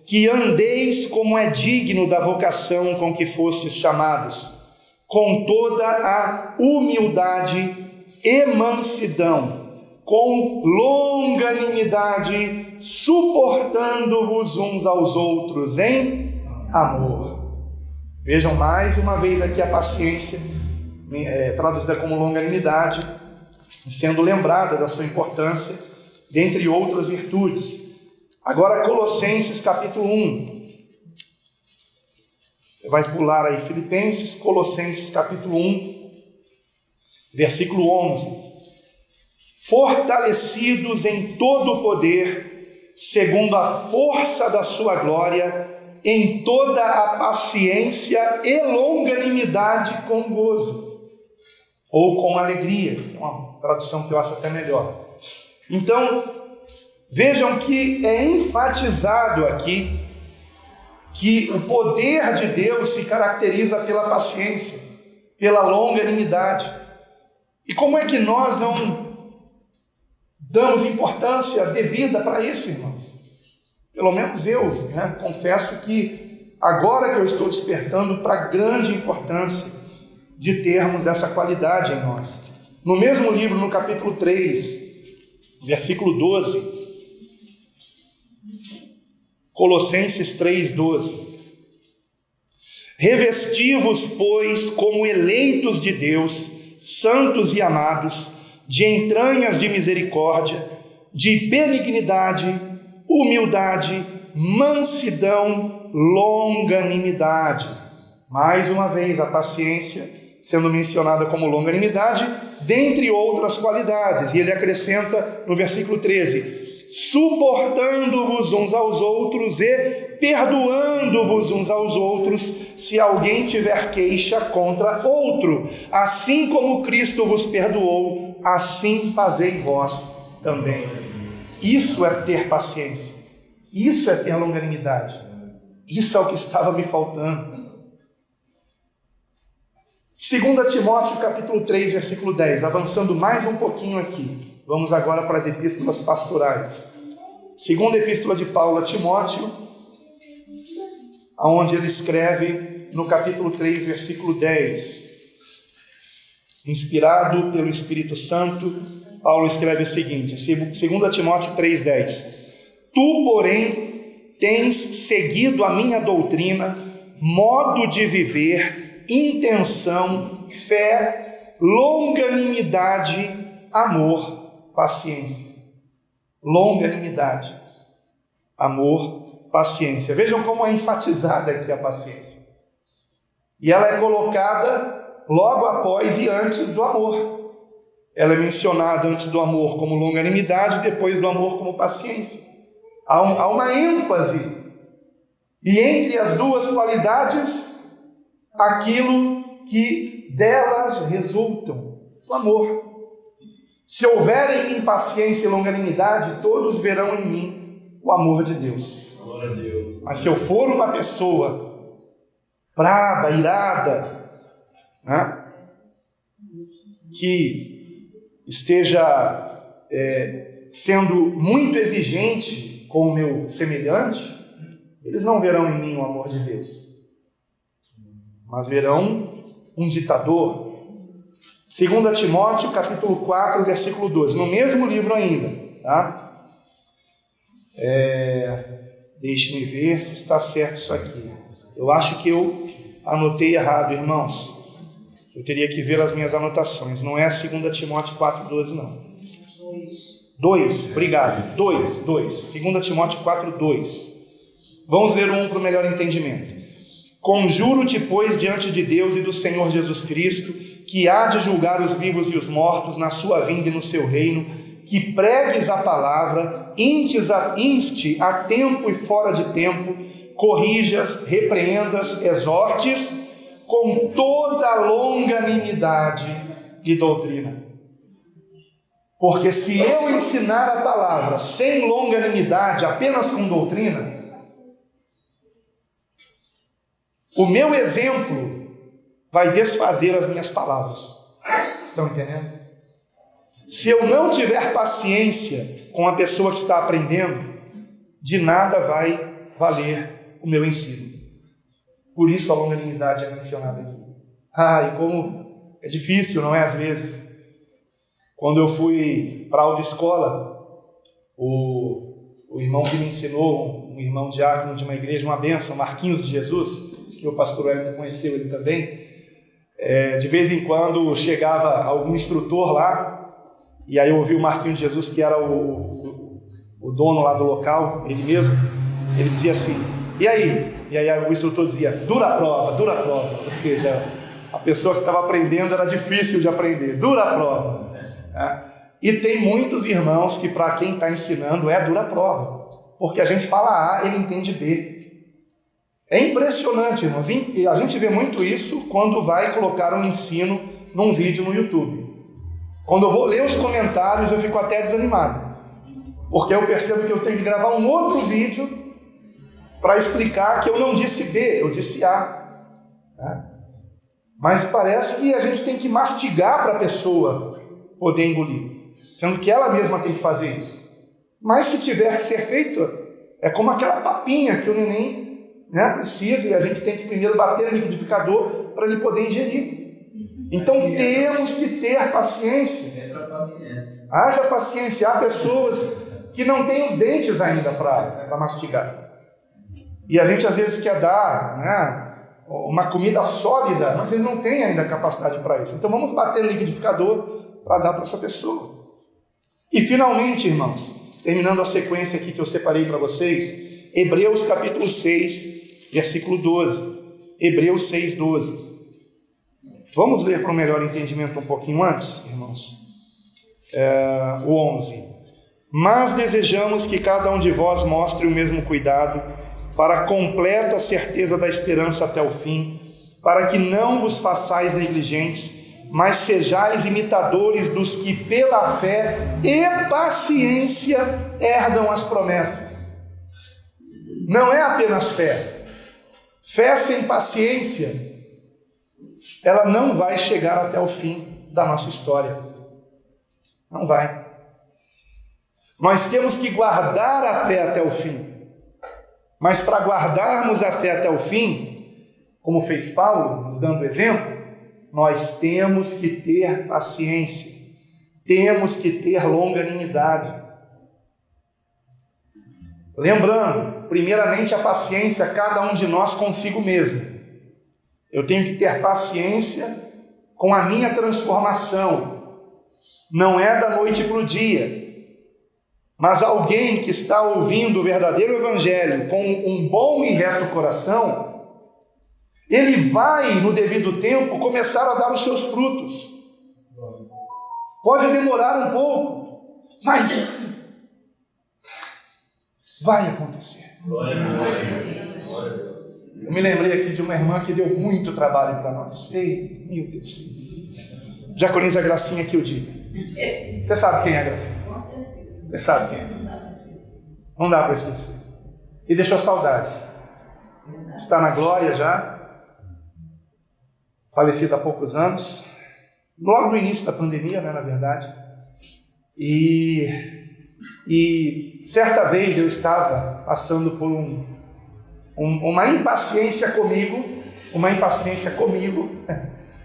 que andeis como é digno da vocação com que fostes chamados, com toda a humildade e mansidão, com longanimidade, suportando-vos uns aos outros em amor. Vejam mais uma vez aqui a paciência, traduzida como longanimidade, sendo lembrada da sua importância, dentre outras virtudes. Agora Colossenses capítulo 1. Você vai pular aí Filipenses, Colossenses capítulo 1, versículo 11. Fortalecidos em todo o poder, segundo a força da sua glória, em toda a paciência e longanimidade com gozo, ou com alegria, que é uma tradução que eu acho até melhor. Então, vejam que é enfatizado aqui que o poder de Deus se caracteriza pela paciência, pela longanimidade. E como é que nós não damos importância devida para isso, irmãos? Pelo menos eu, confesso que agora que eu estou despertando para a grande importância de termos essa qualidade em nós. No mesmo livro, no capítulo 3, versículo 12, Colossenses 3, 12. Revesti-vos, pois, como eleitos de Deus, santos e amados, de entranhas de misericórdia, de benignidade, humildade, mansidão, longanimidade. Mais uma vez, a paciência sendo mencionada como longanimidade, dentre outras qualidades. E ele acrescenta no versículo 13: suportando-vos uns aos outros e perdoando-vos uns aos outros, se alguém tiver queixa contra outro. Assim como Cristo vos perdoou, assim fazei vós também. Isso é ter paciência. Isso é ter longanimidade. Isso é o que estava me faltando. 2 Timóteo capítulo 3, versículo 10. Avançando mais um pouquinho aqui. Vamos agora para as epístolas pastorais. Segunda epístola de Paulo a Timóteo, onde ele escreve no capítulo 3, versículo 10. Inspirado pelo Espírito Santo, Paulo escreve o seguinte, 2 Timóteo 3, 10. Tu, porém, tens seguido a minha doutrina, modo de viver, intenção, fé, longanimidade, amor, paciência. Longanimidade, amor, paciência. Vejam como é enfatizada aqui a paciência. E ela é colocada logo após e antes do amor. Ela é mencionada antes do amor como longanimidade, depois do amor como paciência. Há uma ênfase. E entre as duas qualidades, aquilo que delas resultam, o amor. Se houver em mim paciência e longanimidade, todos verão em mim o amor de Deus. Glória a Deus. Mas se eu for uma pessoa brava, irada, que esteja sendo muito exigente com o meu semelhante, eles não verão em mim o amor de Deus, mas verão um ditador. 2 Timóteo, capítulo 4, versículo 12, no mesmo livro ainda, tá? Deixe-me ver se está certo isso aqui. Eu acho que eu anotei errado, irmãos. Eu teria que ver as minhas anotações. Não é 2 Timóteo 4,12, não. 2, obrigado. 2. 2 Timóteo 4,2. Vamos ler um para o melhor entendimento. Conjuro-te, pois, diante de Deus e do Senhor Jesus Cristo, que há de julgar os vivos e os mortos na sua vinda e no seu reino, que pregues a palavra, inste a tempo e fora de tempo, corrijas, repreendas, exortes, com toda longanimidade e doutrina. Porque se eu ensinar a palavra sem longanimidade, apenas com doutrina, o meu exemplo vai desfazer as minhas palavras. Estão entendendo? Se eu não tiver paciência com a pessoa que está aprendendo, de nada vai valer o meu ensino. Por isso a longanimidade é mencionada aqui. E como é difícil, não é? Às vezes, quando eu fui para a autoescola, o irmão que me ensinou, um irmão diácono de uma igreja, uma bênção, Marquinhos de Jesus, que o pastor Wellington conheceu ele também, de vez em quando chegava algum instrutor lá, e aí eu ouvi o Marquinhos de Jesus, que era o dono lá do local, ele mesmo, ele dizia assim, e aí o instrutor dizia, dura a prova, ou seja, a pessoa que estava aprendendo era difícil de aprender, dura a prova. E tem muitos irmãos que para quem está ensinando é dura a prova, porque a gente fala A, ele entende B. É impressionante, irmãos, e a gente vê muito isso quando vai colocar um ensino num vídeo no YouTube. Quando eu vou ler os comentários, eu fico até desanimado, porque eu percebo que eu tenho que gravar um outro vídeo para explicar que eu não disse B, eu disse A. Mas parece que a gente tem que mastigar para a pessoa poder engolir, sendo que ela mesma tem que fazer isso. Mas se tiver que ser feito, é como aquela papinha que o neném precisa, e a gente tem que primeiro bater no liquidificador para ele poder ingerir. Então temos que ter paciência. Haja paciência. Há pessoas que não têm os dentes ainda para mastigar. E a gente às vezes quer dar uma comida sólida, mas ele não tem ainda capacidade para isso. Então vamos bater no liquidificador para dar para essa pessoa. E finalmente, irmãos, terminando a sequência aqui que eu separei para vocês, Hebreus capítulo 6, versículo 12. Hebreus 6, 12. Vamos ler para um melhor entendimento um pouquinho antes, irmãos. O 11. Mas desejamos que cada um de vós mostre o mesmo cuidado para a completa certeza da esperança até o fim, para que não vos façais negligentes, mas sejais imitadores dos que pela fé e paciência herdam as promessas. Não é apenas fé. Fé sem paciência, ela não vai chegar até o fim da nossa história. Não vai. Nós temos que guardar a fé até o fim. Mas para guardarmos a fé até o fim, como fez Paulo, nos dando exemplo, nós temos que ter paciência, temos que ter longanimidade. Lembrando, primeiramente a paciência, cada um de nós consigo mesmo. Eu tenho que ter paciência com a minha transformação. Não é da noite para o dia. Mas alguém que está ouvindo o verdadeiro evangelho com um bom e reto coração, ele vai, no devido tempo, começar a dar os seus frutos. Pode demorar um pouco, mas vai acontecer. Eu me lembrei aqui de uma irmã que deu muito trabalho para nós. Ei, meu Deus. Diaconisa Gracinha que eu digo. Você sabe quem é a Gracinha? Você sabe quem é? Não dá para esquecer. E deixou saudade. Está na glória já. Falecida há poucos anos. Logo no início da pandemia, na verdade. E E certa vez eu estava passando por uma impaciência comigo,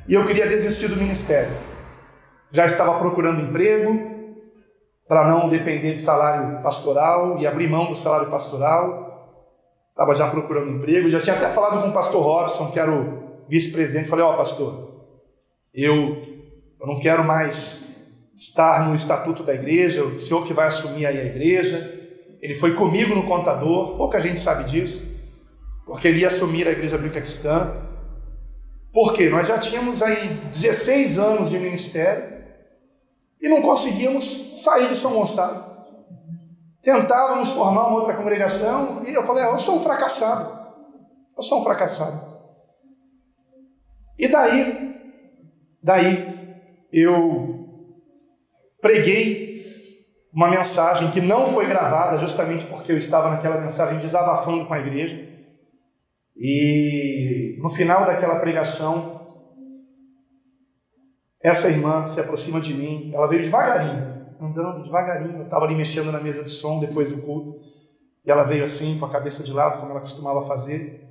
e eu queria desistir do ministério. Já estava procurando emprego, para não depender de salário pastoral e abrir mão do salário pastoral. Estava já procurando emprego, já tinha até falado com o pastor Robson, que era o vice-presidente. Falei: pastor, eu não quero mais estar no estatuto da igreja, o senhor que vai assumir aí a igreja. Ele foi comigo no contador, pouca gente sabe disso, porque ele ia assumir a igreja bíblica cristã. Por quê? Nós já tínhamos aí 16 anos de ministério e não conseguíamos sair de São Gonçalo. Tentávamos formar uma outra congregação e eu falei: eu sou um fracassado. E daí eu preguei uma mensagem que não foi gravada, justamente porque eu estava naquela mensagem desabafando com a igreja. E no final daquela pregação, essa irmã se aproxima de mim. Ela veio devagarinho, andando devagarinho. Eu estava ali mexendo na mesa de som depois do culto, e ela veio assim, com a cabeça de lado, como ela costumava fazer,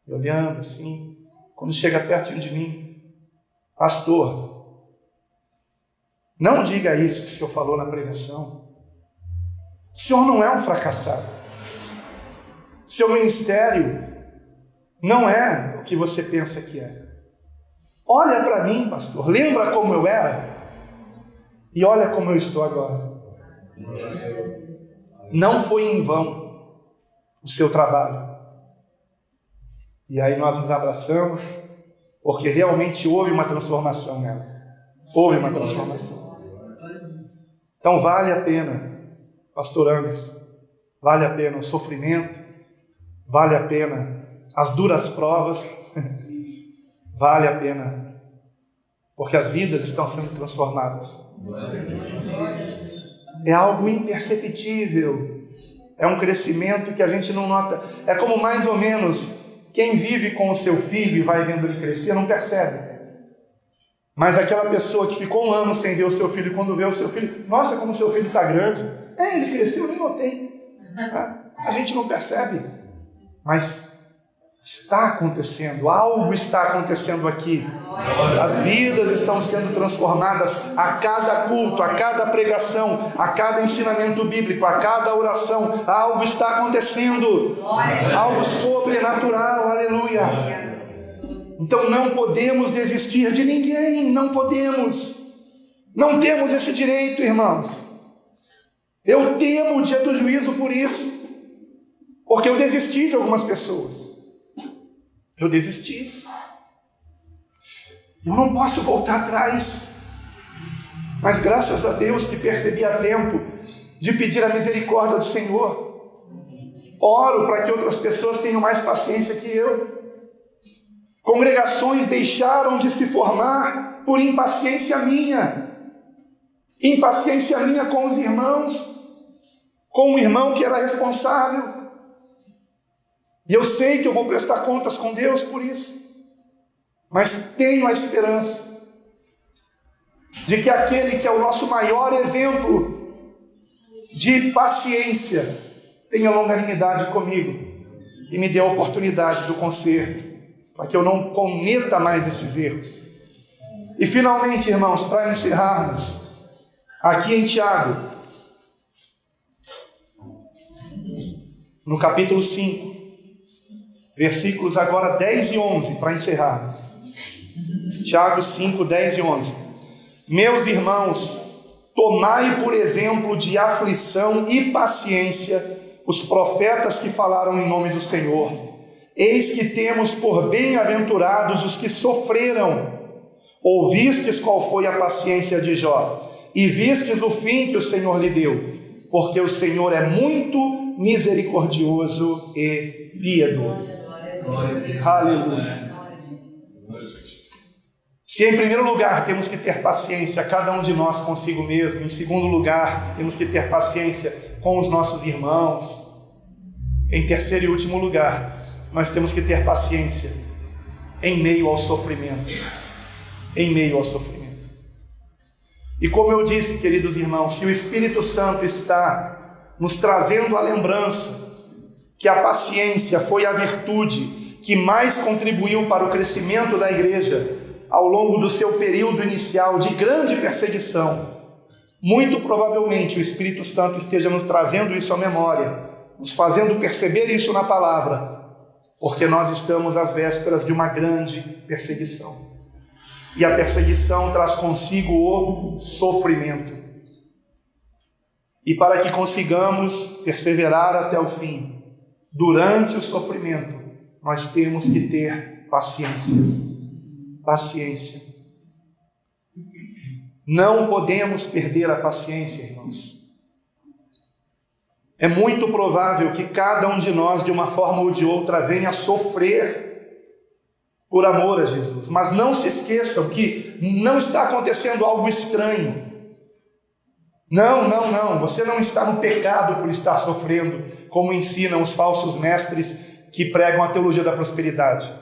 e olhando assim. Quando chega perto de mim: pastor, não diga isso que o senhor falou na pregação. O senhor não é um fracassado. Seu ministério não é o que você pensa que é. Olha para mim, pastor, lembra como eu era? E olha como eu estou agora. Não foi em vão o seu trabalho. E aí nós nos abraçamos, porque realmente houve uma transformação nela. Houve uma transformação. Então vale a pena, pastor Anderson, vale a pena o sofrimento, vale a pena as duras provas, vale a pena, porque as vidas estão sendo transformadas. É algo imperceptível, é um crescimento que a gente não nota. É como mais ou menos quem vive com o seu filho e vai vendo ele crescer, não percebe. Mas aquela pessoa que ficou um ano sem ver o seu filho, quando vê o seu filho: nossa, como o seu filho está grande. Ele cresceu, eu nem notei. A gente não percebe, mas está acontecendo, algo está acontecendo aqui. As vidas estão sendo transformadas a cada culto, a cada pregação, a cada ensinamento bíblico, a cada oração. Algo está acontecendo, algo sobrenatural, aleluia. Então não podemos desistir de ninguém, não temos esse direito, irmãos. Eu temo o dia do juízo por isso, porque eu desisti de algumas pessoas. Eu desisti. Eu não posso voltar atrás. Mas graças a Deus que percebi a tempo de pedir a misericórdia do Senhor. Oro para que outras pessoas tenham mais paciência que eu. Congregações deixaram de se formar por impaciência minha. Impaciência minha com os irmãos, com o irmão que era responsável. E eu sei que eu vou prestar contas com Deus por isso. Mas tenho a esperança de que aquele que é o nosso maior exemplo de paciência tenha longanimidade comigo e me dê a oportunidade do conserto, para que eu não cometa mais esses erros. E finalmente, irmãos, para encerrarmos, aqui em Tiago, no capítulo 5, versículos agora 10 e 11, para encerrarmos. Tiago 5, 10 e 11. Meus irmãos, tomai por exemplo de aflição e paciência os profetas que falaram em nome do Senhor. Eis que temos por bem-aventurados os que sofreram. Ouvistes qual foi a paciência de Jó, e vistes o fim que o Senhor lhe deu, porque o Senhor é muito misericordioso e piedoso. Aleluia. Se em primeiro lugar temos que ter paciência, cada um de nós consigo mesmo. Em segundo lugar, temos que ter paciência com os nossos irmãos. Em terceiro e último lugar, nós temos que ter paciência em meio ao sofrimento. Em meio ao sofrimento. E como eu disse, queridos irmãos, se o Espírito Santo está nos trazendo a lembrança que a paciência foi a virtude que mais contribuiu para o crescimento da igreja ao longo do seu período inicial de grande perseguição, muito provavelmente o Espírito Santo esteja nos trazendo isso à memória, nos fazendo perceber isso na palavra, porque nós estamos às vésperas de uma grande perseguição. E a perseguição traz consigo o sofrimento. E para que consigamos perseverar até o fim, durante o sofrimento, nós temos que ter paciência. Paciência. Não podemos perder a paciência, irmãos. É muito provável que cada um de nós, de uma forma ou de outra, venha a sofrer por amor a Jesus. Mas não se esqueçam que não está acontecendo algo estranho. Não. Você não está no pecado por estar sofrendo, como ensinam os falsos mestres que pregam a teologia da prosperidade.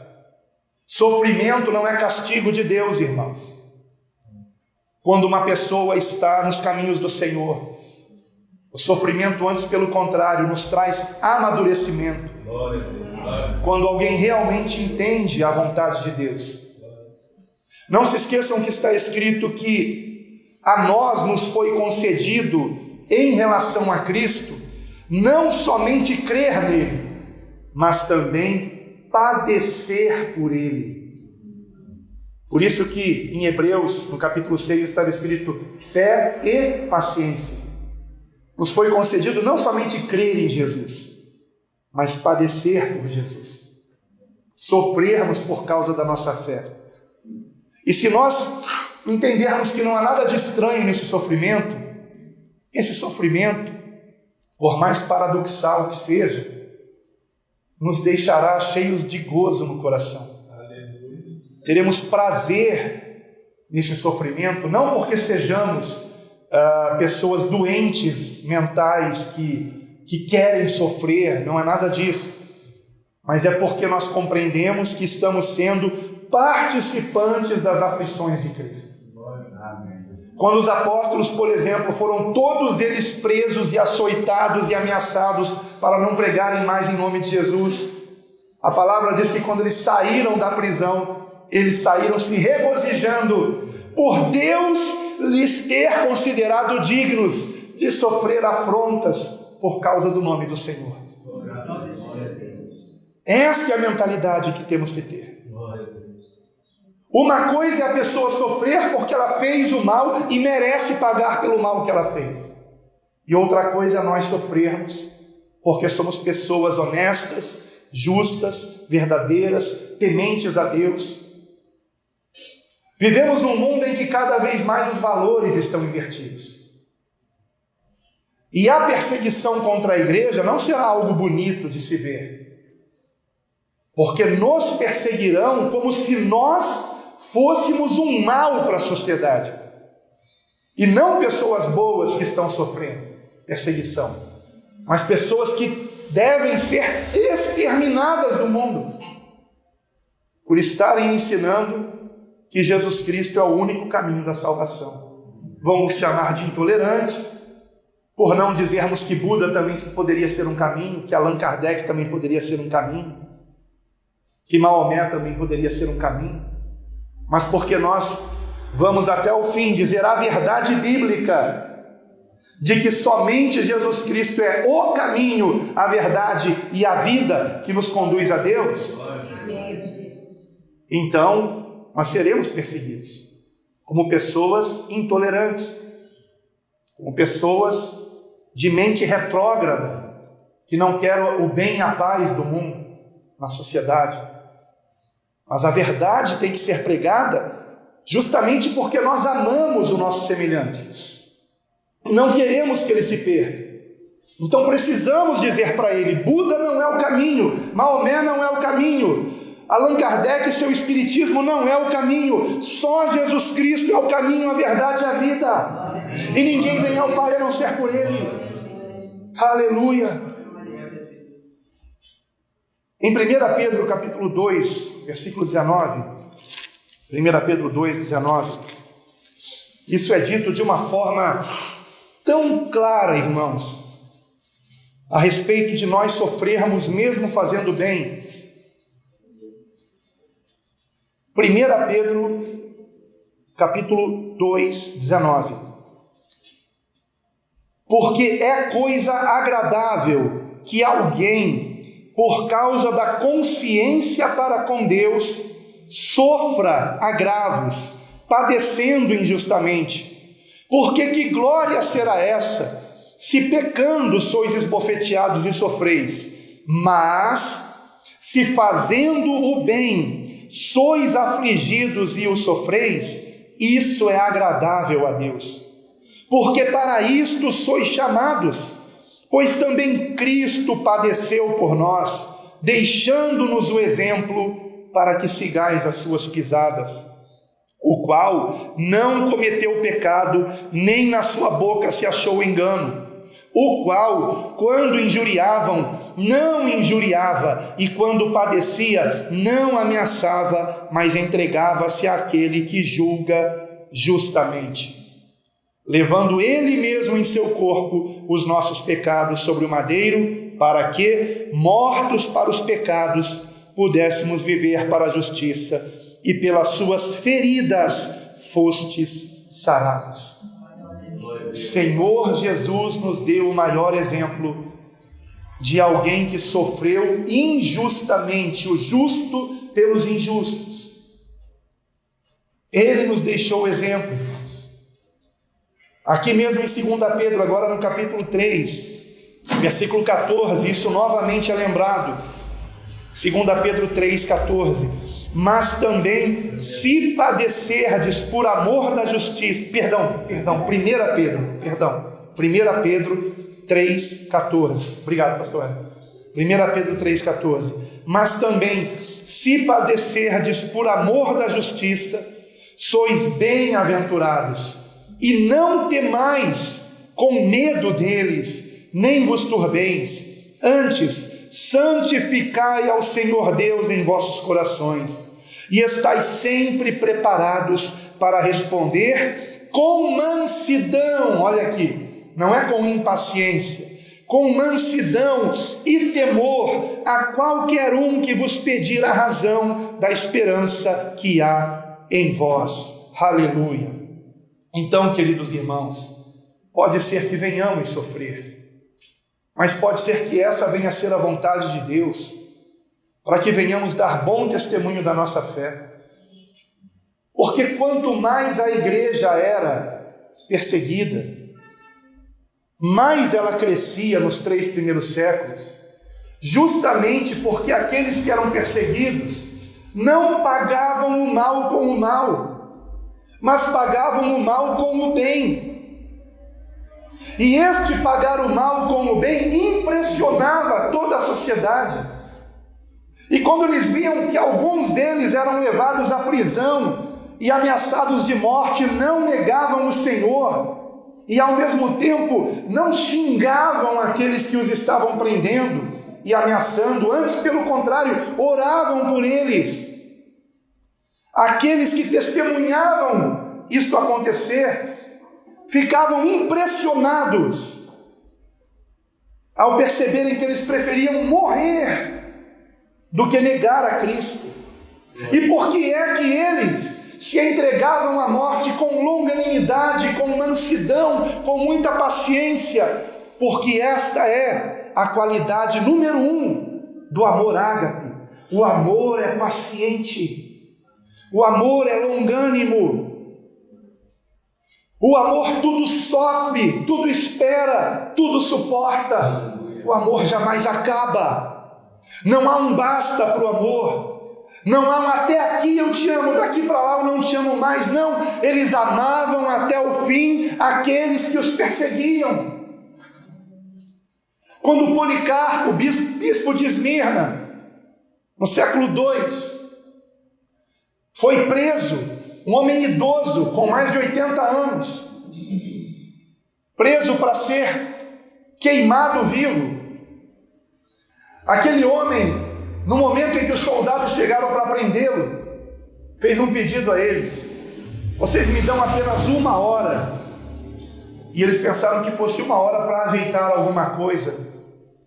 Sofrimento não é castigo de Deus, irmãos. Quando uma pessoa está nos caminhos do Senhor, o sofrimento, antes pelo contrário, nos traz amadurecimento. Quando alguém realmente entende a vontade de Deus. Não se esqueçam que está escrito que a nós nos foi concedido, em relação a Cristo, não somente crer nele, mas também padecer por ele. Por isso que em Hebreus, no capítulo 6, está escrito fé e paciência. Nos foi concedido não somente crer em Jesus, mas padecer por Jesus, sofrermos por causa da nossa fé. E se nós entendermos que não há nada de estranho nesse sofrimento, esse sofrimento, por mais paradoxal que seja, nos deixará cheios de gozo no coração. Teremos prazer nesse sofrimento, não porque sejamos pessoas doentes mentais que querem sofrer, não é nada disso, mas é porque nós compreendemos que estamos sendo participantes das aflições de Cristo. Quando os apóstolos, por exemplo, foram todos eles presos e açoitados e ameaçados para não pregarem mais em nome de Jesus, a palavra diz que quando eles saíram da prisão, eles saíram se regozijando por Deus lhes ter considerado dignos de sofrer afrontas por causa do nome do Senhor. Esta é a mentalidade que temos que ter. Uma coisa é a pessoa sofrer porque ela fez o mal e merece pagar pelo mal que ela fez. E outra coisa é nós sofrermos porque somos pessoas honestas, justas, verdadeiras, tementes a Deus. Vivemos num mundo em que cada vez mais os valores estão invertidos. E a perseguição contra a igreja não será algo bonito de se ver, porque nos perseguirão como se nós fôssemos um mal para a sociedade, e não pessoas boas que estão sofrendo perseguição, mas pessoas que devem ser exterminadas do mundo, por estarem ensinando que Jesus Cristo é o único caminho da salvação. Vão nos chamar de intolerantes, por não dizermos que Buda também poderia ser um caminho, que Allan Kardec também poderia ser um caminho, que Maomé também poderia ser um caminho, mas porque nós vamos até o fim dizer a verdade bíblica, de que somente Jesus Cristo é o caminho, a verdade e a vida que nos conduz a Deus. Então, nós seremos perseguidos como pessoas intolerantes, como pessoas de mente retrógrada, que não querem o bem e a paz do mundo na sociedade. Mas a verdade tem que ser pregada justamente porque nós amamos o nosso semelhante e não queremos que ele se perca. Então precisamos dizer para ele: Buda não é o caminho, Maomé não é o caminho, Allan Kardec e seu espiritismo não é o caminho, só Jesus Cristo é o caminho, a verdade e a vida, e ninguém vem ao Pai a não ser por ele. Aleluia. Em 1 Pedro capítulo 2, versículo 19, 1 Pedro 2, 19, Isso é dito de uma forma tão clara, irmãos, a respeito de nós sofrermos mesmo fazendo bem. 1 Pedro, capítulo 2, 19. Porque é coisa agradável que alguém, por causa da consciência para com Deus, sofra agravos, padecendo injustamente. Porque que glória será essa, se pecando sois esbofeteados e sofreis? Mas, se fazendo o bem sois afligidos e o sofreis, isso é agradável a Deus. Porque para isto sois chamados, pois também Cristo padeceu por nós, deixando-nos o exemplo para que sigais as suas pisadas, o qual não cometeu pecado, nem na sua boca se achou engano, o qual, quando injuriavam, não injuriava, e quando padecia, não ameaçava, mas entregava-se àquele que julga justamente, levando ele mesmo em seu corpo os nossos pecados sobre o madeiro, para que, mortos para os pecados, pudéssemos viver para a justiça, e pelas suas feridas fostes sarados. Senhor Jesus nos deu o maior exemplo de alguém que sofreu injustamente, o justo pelos injustos. Ele nos deixou o exemplo, irmãos. Aqui mesmo em 2 Pedro, agora no capítulo 3, versículo 14, isso novamente é lembrado. 2 Pedro 3, 14. Mas também se padecerdes por amor da justiça, 1 Pedro 3, 14. Obrigado, pastor. 1 Pedro 3, 14. Mas também se padecerdes por amor da justiça, sois bem-aventurados, e não temais com medo deles, nem vos turbeis, antes santificai ao Senhor Deus em vossos corações, e estais sempre preparados para responder com mansidão, olha aqui, não é com impaciência, com mansidão e temor a qualquer um que vos pedir a razão da esperança que há em vós. Aleluia. Então, queridos irmãos, pode ser que venhamos sofrer, mas pode ser que essa venha a ser a vontade de Deus, para que venhamos dar bom testemunho da nossa fé. Porque quanto mais a igreja era perseguida, mais ela crescia nos 3 primeiros séculos, justamente porque aqueles que eram perseguidos não pagavam o mal com o mal, mas pagavam o mal com o bem. E este pagar o mal com o bem impressionava toda a sociedade. E quando eles viam que alguns deles eram levados à prisão e ameaçados de morte, não negavam o Senhor, e ao mesmo tempo não xingavam aqueles que os estavam prendendo e ameaçando, antes pelo contrário, oravam por eles. Aqueles que testemunhavam isto acontecer ficavam impressionados ao perceberem que eles preferiam morrer do que negar a Cristo. E por que é que eles se entregavam à morte com longanimidade, com mansidão, com muita paciência? Porque esta é a qualidade número 1 do amor ágape. O amor é paciente, o amor é longânimo. O amor tudo sofre, tudo espera, tudo suporta. O amor jamais acaba. Não há um basta para o amor. Não há um até aqui eu te amo, daqui para lá eu não te amo mais. Não, eles amavam até o fim aqueles que os perseguiam. Quando Policarpo, bispo de Esmirna, no século II, foi preso, um homem idoso, com mais de 80 anos, preso para ser queimado vivo. Aquele homem, no momento em que os soldados chegaram para prendê-lo, fez um pedido a eles: vocês me dão apenas 1 hora. E eles pensaram que fosse 1 hora para ajeitar alguma coisa.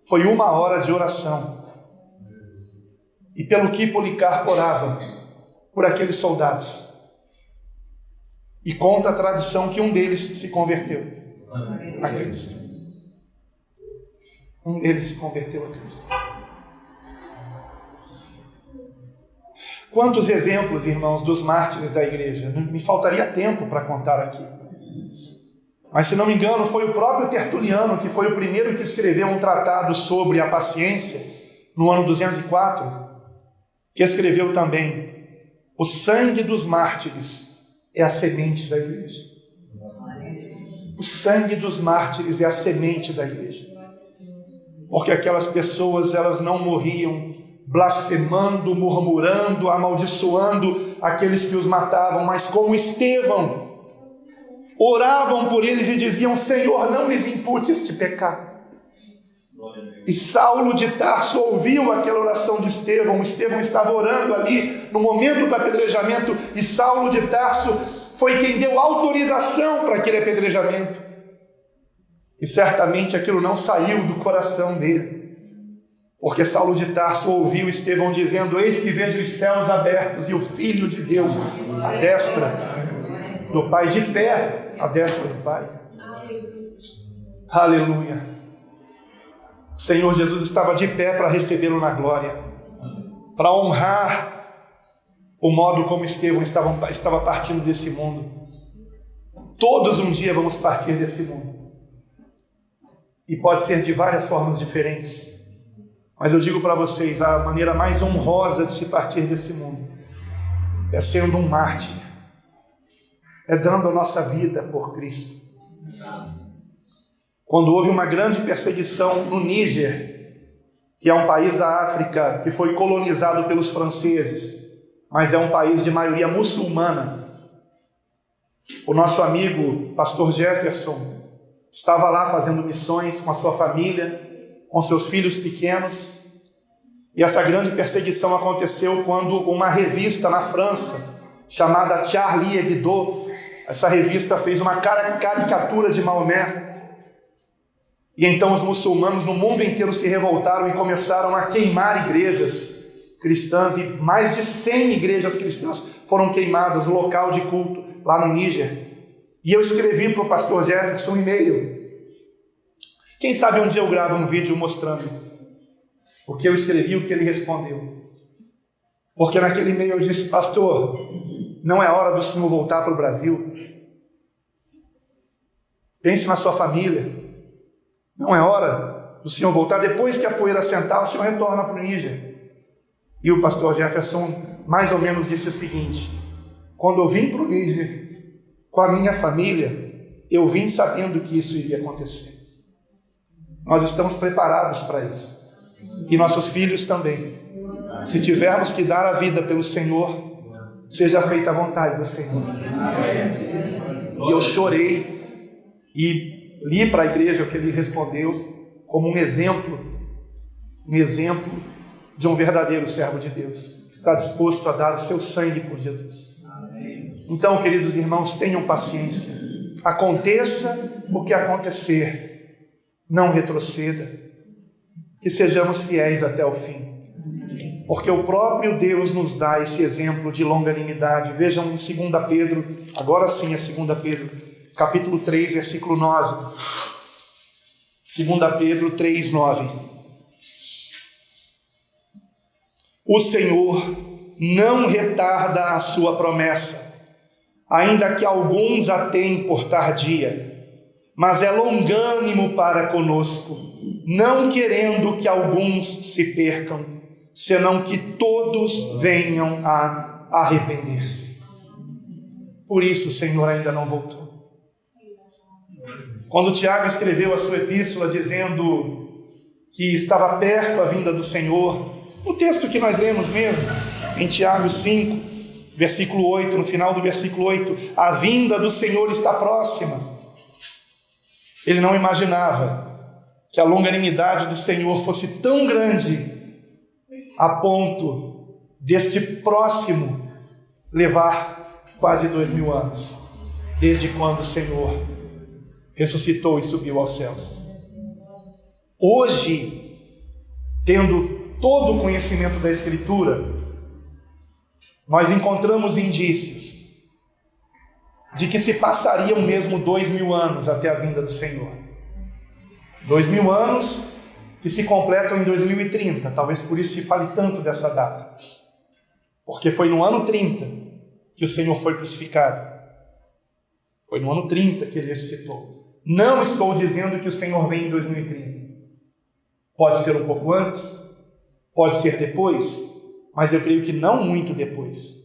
Foi 1 hora de oração. E pelo que Policarpo orava por aqueles soldados. E conta a tradição que um deles se converteu a Cristo. Um deles se converteu a Cristo. Quantos exemplos, irmãos, dos mártires da igreja? Me faltaria tempo para contar aqui. Mas, se não me engano, foi o próprio Tertuliano que foi o primeiro que escreveu um tratado sobre a paciência, no ano 204, que escreveu também: o sangue dos mártires é a semente da igreja. O sangue dos mártires é a semente da igreja. Porque aquelas pessoas, elas não morriam blasfemando, murmurando, amaldiçoando aqueles que os matavam, mas como Estevão, oravam por eles e diziam: Senhor, não lhes impute este pecado. E Saulo de Tarso ouviu aquela oração de Estevão. Estevão estava orando ali no momento do apedrejamento, e Saulo de Tarso foi quem deu autorização para aquele apedrejamento. E certamente aquilo não saiu do coração dele, porque Saulo de Tarso ouviu Estevão dizendo: eis que vejo os céus abertos e o Filho de Deus à destra do Pai, de pé à destra do Pai. Aleluia. O Senhor Jesus estava de pé para recebê-lo na glória, para honrar o modo como Estevão estava partindo desse mundo. Todos um dia vamos partir desse mundo. E pode ser de várias formas diferentes. Mas eu digo para vocês, a maneira mais honrosa de se partir desse mundo é sendo um mártir. É dando a nossa vida por Cristo. Quando houve uma grande perseguição no Níger, que é um país da África que foi colonizado pelos franceses, mas é um país de maioria muçulmana. O nosso amigo, pastor Jefferson, estava lá fazendo missões com a sua família, com seus filhos pequenos. E essa grande perseguição aconteceu quando uma revista na França, chamada Charlie Hebdo, essa revista fez uma caricatura de Maomé. E então os muçulmanos no mundo inteiro se revoltaram e começaram a queimar igrejas cristãs. E mais de 100 igrejas cristãs foram queimadas no local de culto, lá no Níger. E eu escrevi para o pastor Jefferson um e-mail. Quem sabe um dia eu gravo um vídeo mostrando o que eu escrevi e o que ele respondeu. Porque naquele e-mail eu disse: pastor, não é hora do senhor voltar para o Brasil. Pense na sua família. Não é hora do senhor voltar. Depois que a poeira sentar, o senhor retorna para o Níger. E o pastor Jefferson mais ou menos disse o seguinte: quando eu vim para o Níger com a minha família, eu vim sabendo que isso iria acontecer. Nós estamos preparados para isso. E nossos filhos também. Se tivermos que dar a vida pelo Senhor, seja feita a vontade do Senhor. E eu chorei e li para a igreja o que ele respondeu como um exemplo de um verdadeiro servo de Deus, que está disposto a dar o seu sangue por Jesus. Então, queridos irmãos, tenham paciência. Aconteça o que acontecer, não retroceda. Que sejamos fiéis até o fim. Porque o próprio Deus nos dá esse exemplo de longanimidade. Vejam em 2 Pedro, agora sim é 2 Pedro, capítulo 3, versículo 9. 2 Pedro 3, 9. O Senhor não retarda a sua promessa, ainda que alguns a tenham por tardia, mas é longânimo para conosco, não querendo que alguns se percam, senão que todos venham a arrepender-se. Por isso o Senhor ainda não voltou. Quando Tiago escreveu a sua epístola dizendo que estava perto a vinda do Senhor, o texto que nós lemos mesmo, em Tiago 5, versículo 8, no final do versículo 8, a vinda do Senhor está próxima. Ele não imaginava que a longanimidade do Senhor fosse tão grande a ponto deste próximo levar quase 2000 anos, desde quando o Senhor ressuscitou e subiu aos céus. Hoje, tendo todo o conhecimento da Escritura, nós encontramos indícios de que se passariam mesmo 2000 anos até a vinda do Senhor. 2000 anos que se completam em 2030, talvez por isso se fale tanto dessa data, porque foi no ano 30 que o Senhor foi crucificado, foi no ano 30 que ele ressuscitou. Não estou dizendo que o Senhor vem em 2030, pode ser um pouco antes, pode ser depois, mas eu creio que não muito depois.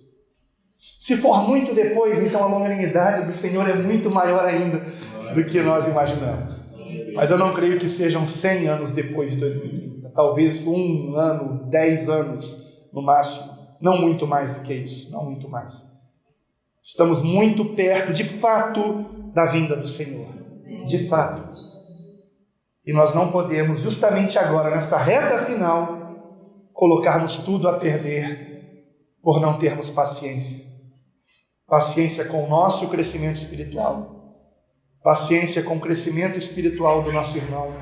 Se for muito depois, então a longanimidade do Senhor é muito maior ainda do que nós imaginamos. Mas eu não creio que sejam 100 anos depois de 2030. Talvez 1 ano, 10 anos no máximo. Não muito mais do que isso, não muito mais. Estamos muito perto, de fato, da vinda do Senhor. De fato. E nós não podemos, justamente agora, nessa reta final, colocarmos tudo a perder por não termos paciência. Paciência com o nosso crescimento espiritual. Paciência com o crescimento espiritual do nosso irmão.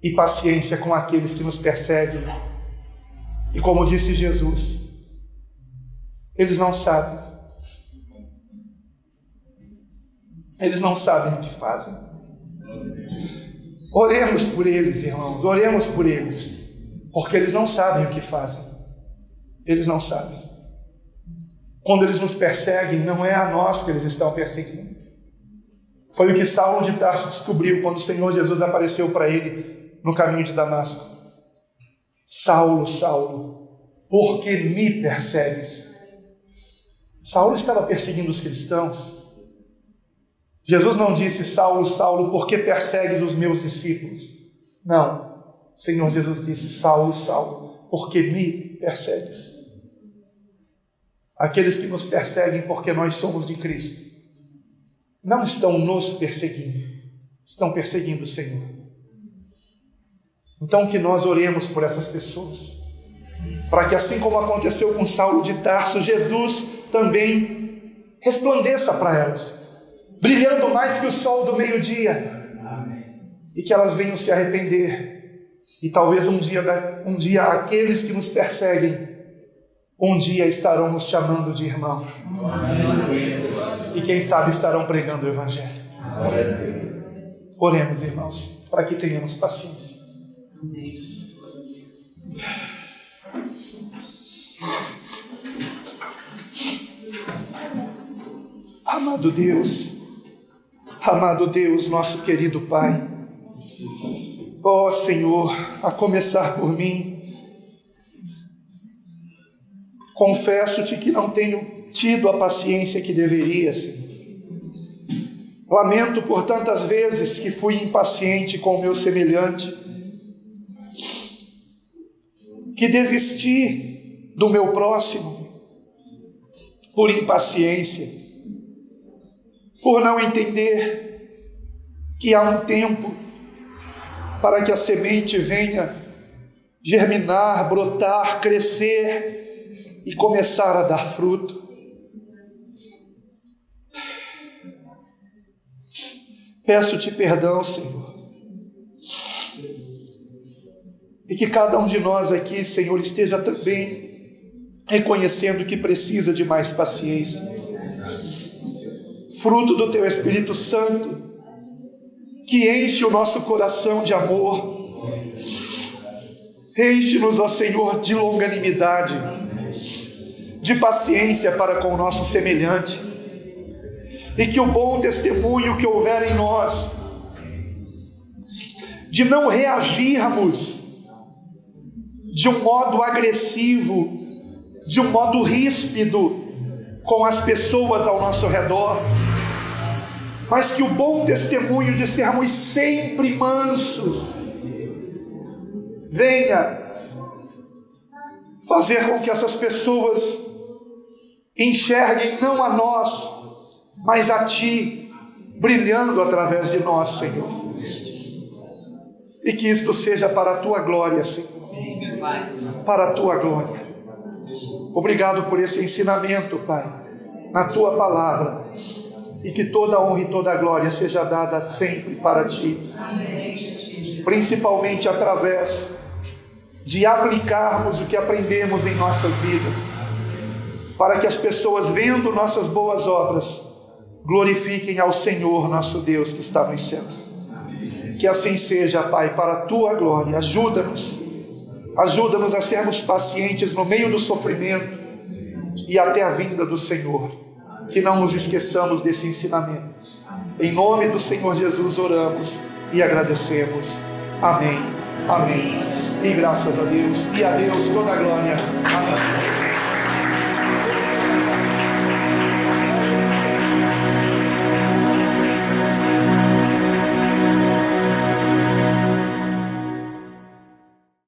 E paciência com aqueles que nos perseguem. E como disse Jesus, eles não sabem. Eles não sabem o que fazem. Oremos por eles, irmãos. Oremos por eles. Porque eles não sabem o que fazem. Eles não sabem. Quando eles nos perseguem, não é a nós que eles estão perseguindo. Foi o que Saulo de Tarso descobriu quando o Senhor Jesus apareceu para ele no caminho de Damasco. Saulo, Saulo, por que me persegues? Saulo estava perseguindo os cristãos. Jesus não disse, Saulo, Saulo, por que persegues os meus discípulos? Não. O Senhor Jesus disse, Saulo, Saulo, por que me persegues? Aqueles que nos perseguem porque nós somos de Cristo não estão nos perseguindo, estão perseguindo o Senhor. Então que nós oremos por essas pessoas, para que assim como aconteceu com Saulo de Tarso, Jesus também resplandeça para elas, brilhando mais que o sol do meio-dia, e que elas venham se arrepender, e talvez um dia aqueles que nos perseguem um dia estarão nos chamando de irmãos. E quem sabe estarão pregando o Evangelho. Oremos, irmãos, para que tenhamos paciência. Amado Deus, nosso querido Pai, ó Senhor, a começar por mim, confesso-te que não tenho tido a paciência que deveria, Senhor. Lamento por tantas vezes que fui impaciente com o meu semelhante, que desisti do meu próximo por impaciência, por não entender que há um tempo para que a semente venha germinar, brotar, crescer e começar a dar fruto. Peço-te perdão, Senhor, e que cada um de nós aqui, Senhor, esteja também reconhecendo que precisa de mais paciência, fruto do Teu Espírito Santo, que enche o nosso coração de amor, enche-nos, ó Senhor, de longanimidade, de paciência para com o nosso semelhante, e que o bom testemunho que houver em nós, de não reagirmos de um modo agressivo, de um modo ríspido com as pessoas ao nosso redor, mas que o bom testemunho de sermos sempre mansos venha fazer com que essas pessoas enxerguem não a nós, mas a Ti, brilhando através de nós, Senhor. E que isto seja para a Tua glória, Senhor. Para a Tua glória. Obrigado por esse ensinamento, Pai. na tua palavra, e que toda honra e toda glória seja dada sempre para ti, principalmente através de aplicarmos o que aprendemos em nossas vidas, para que as pessoas, vendo nossas boas obras, glorifiquem ao Senhor nosso Deus que está nos céus. Que assim seja, Pai, para a tua glória. Ajuda-nos a sermos pacientes no meio do sofrimento e até a vinda do Senhor. Que não nos esqueçamos desse ensinamento. Em nome do Senhor Jesus oramos e agradecemos. Amém, amém. E graças a Deus, e a Deus toda a glória. Amém.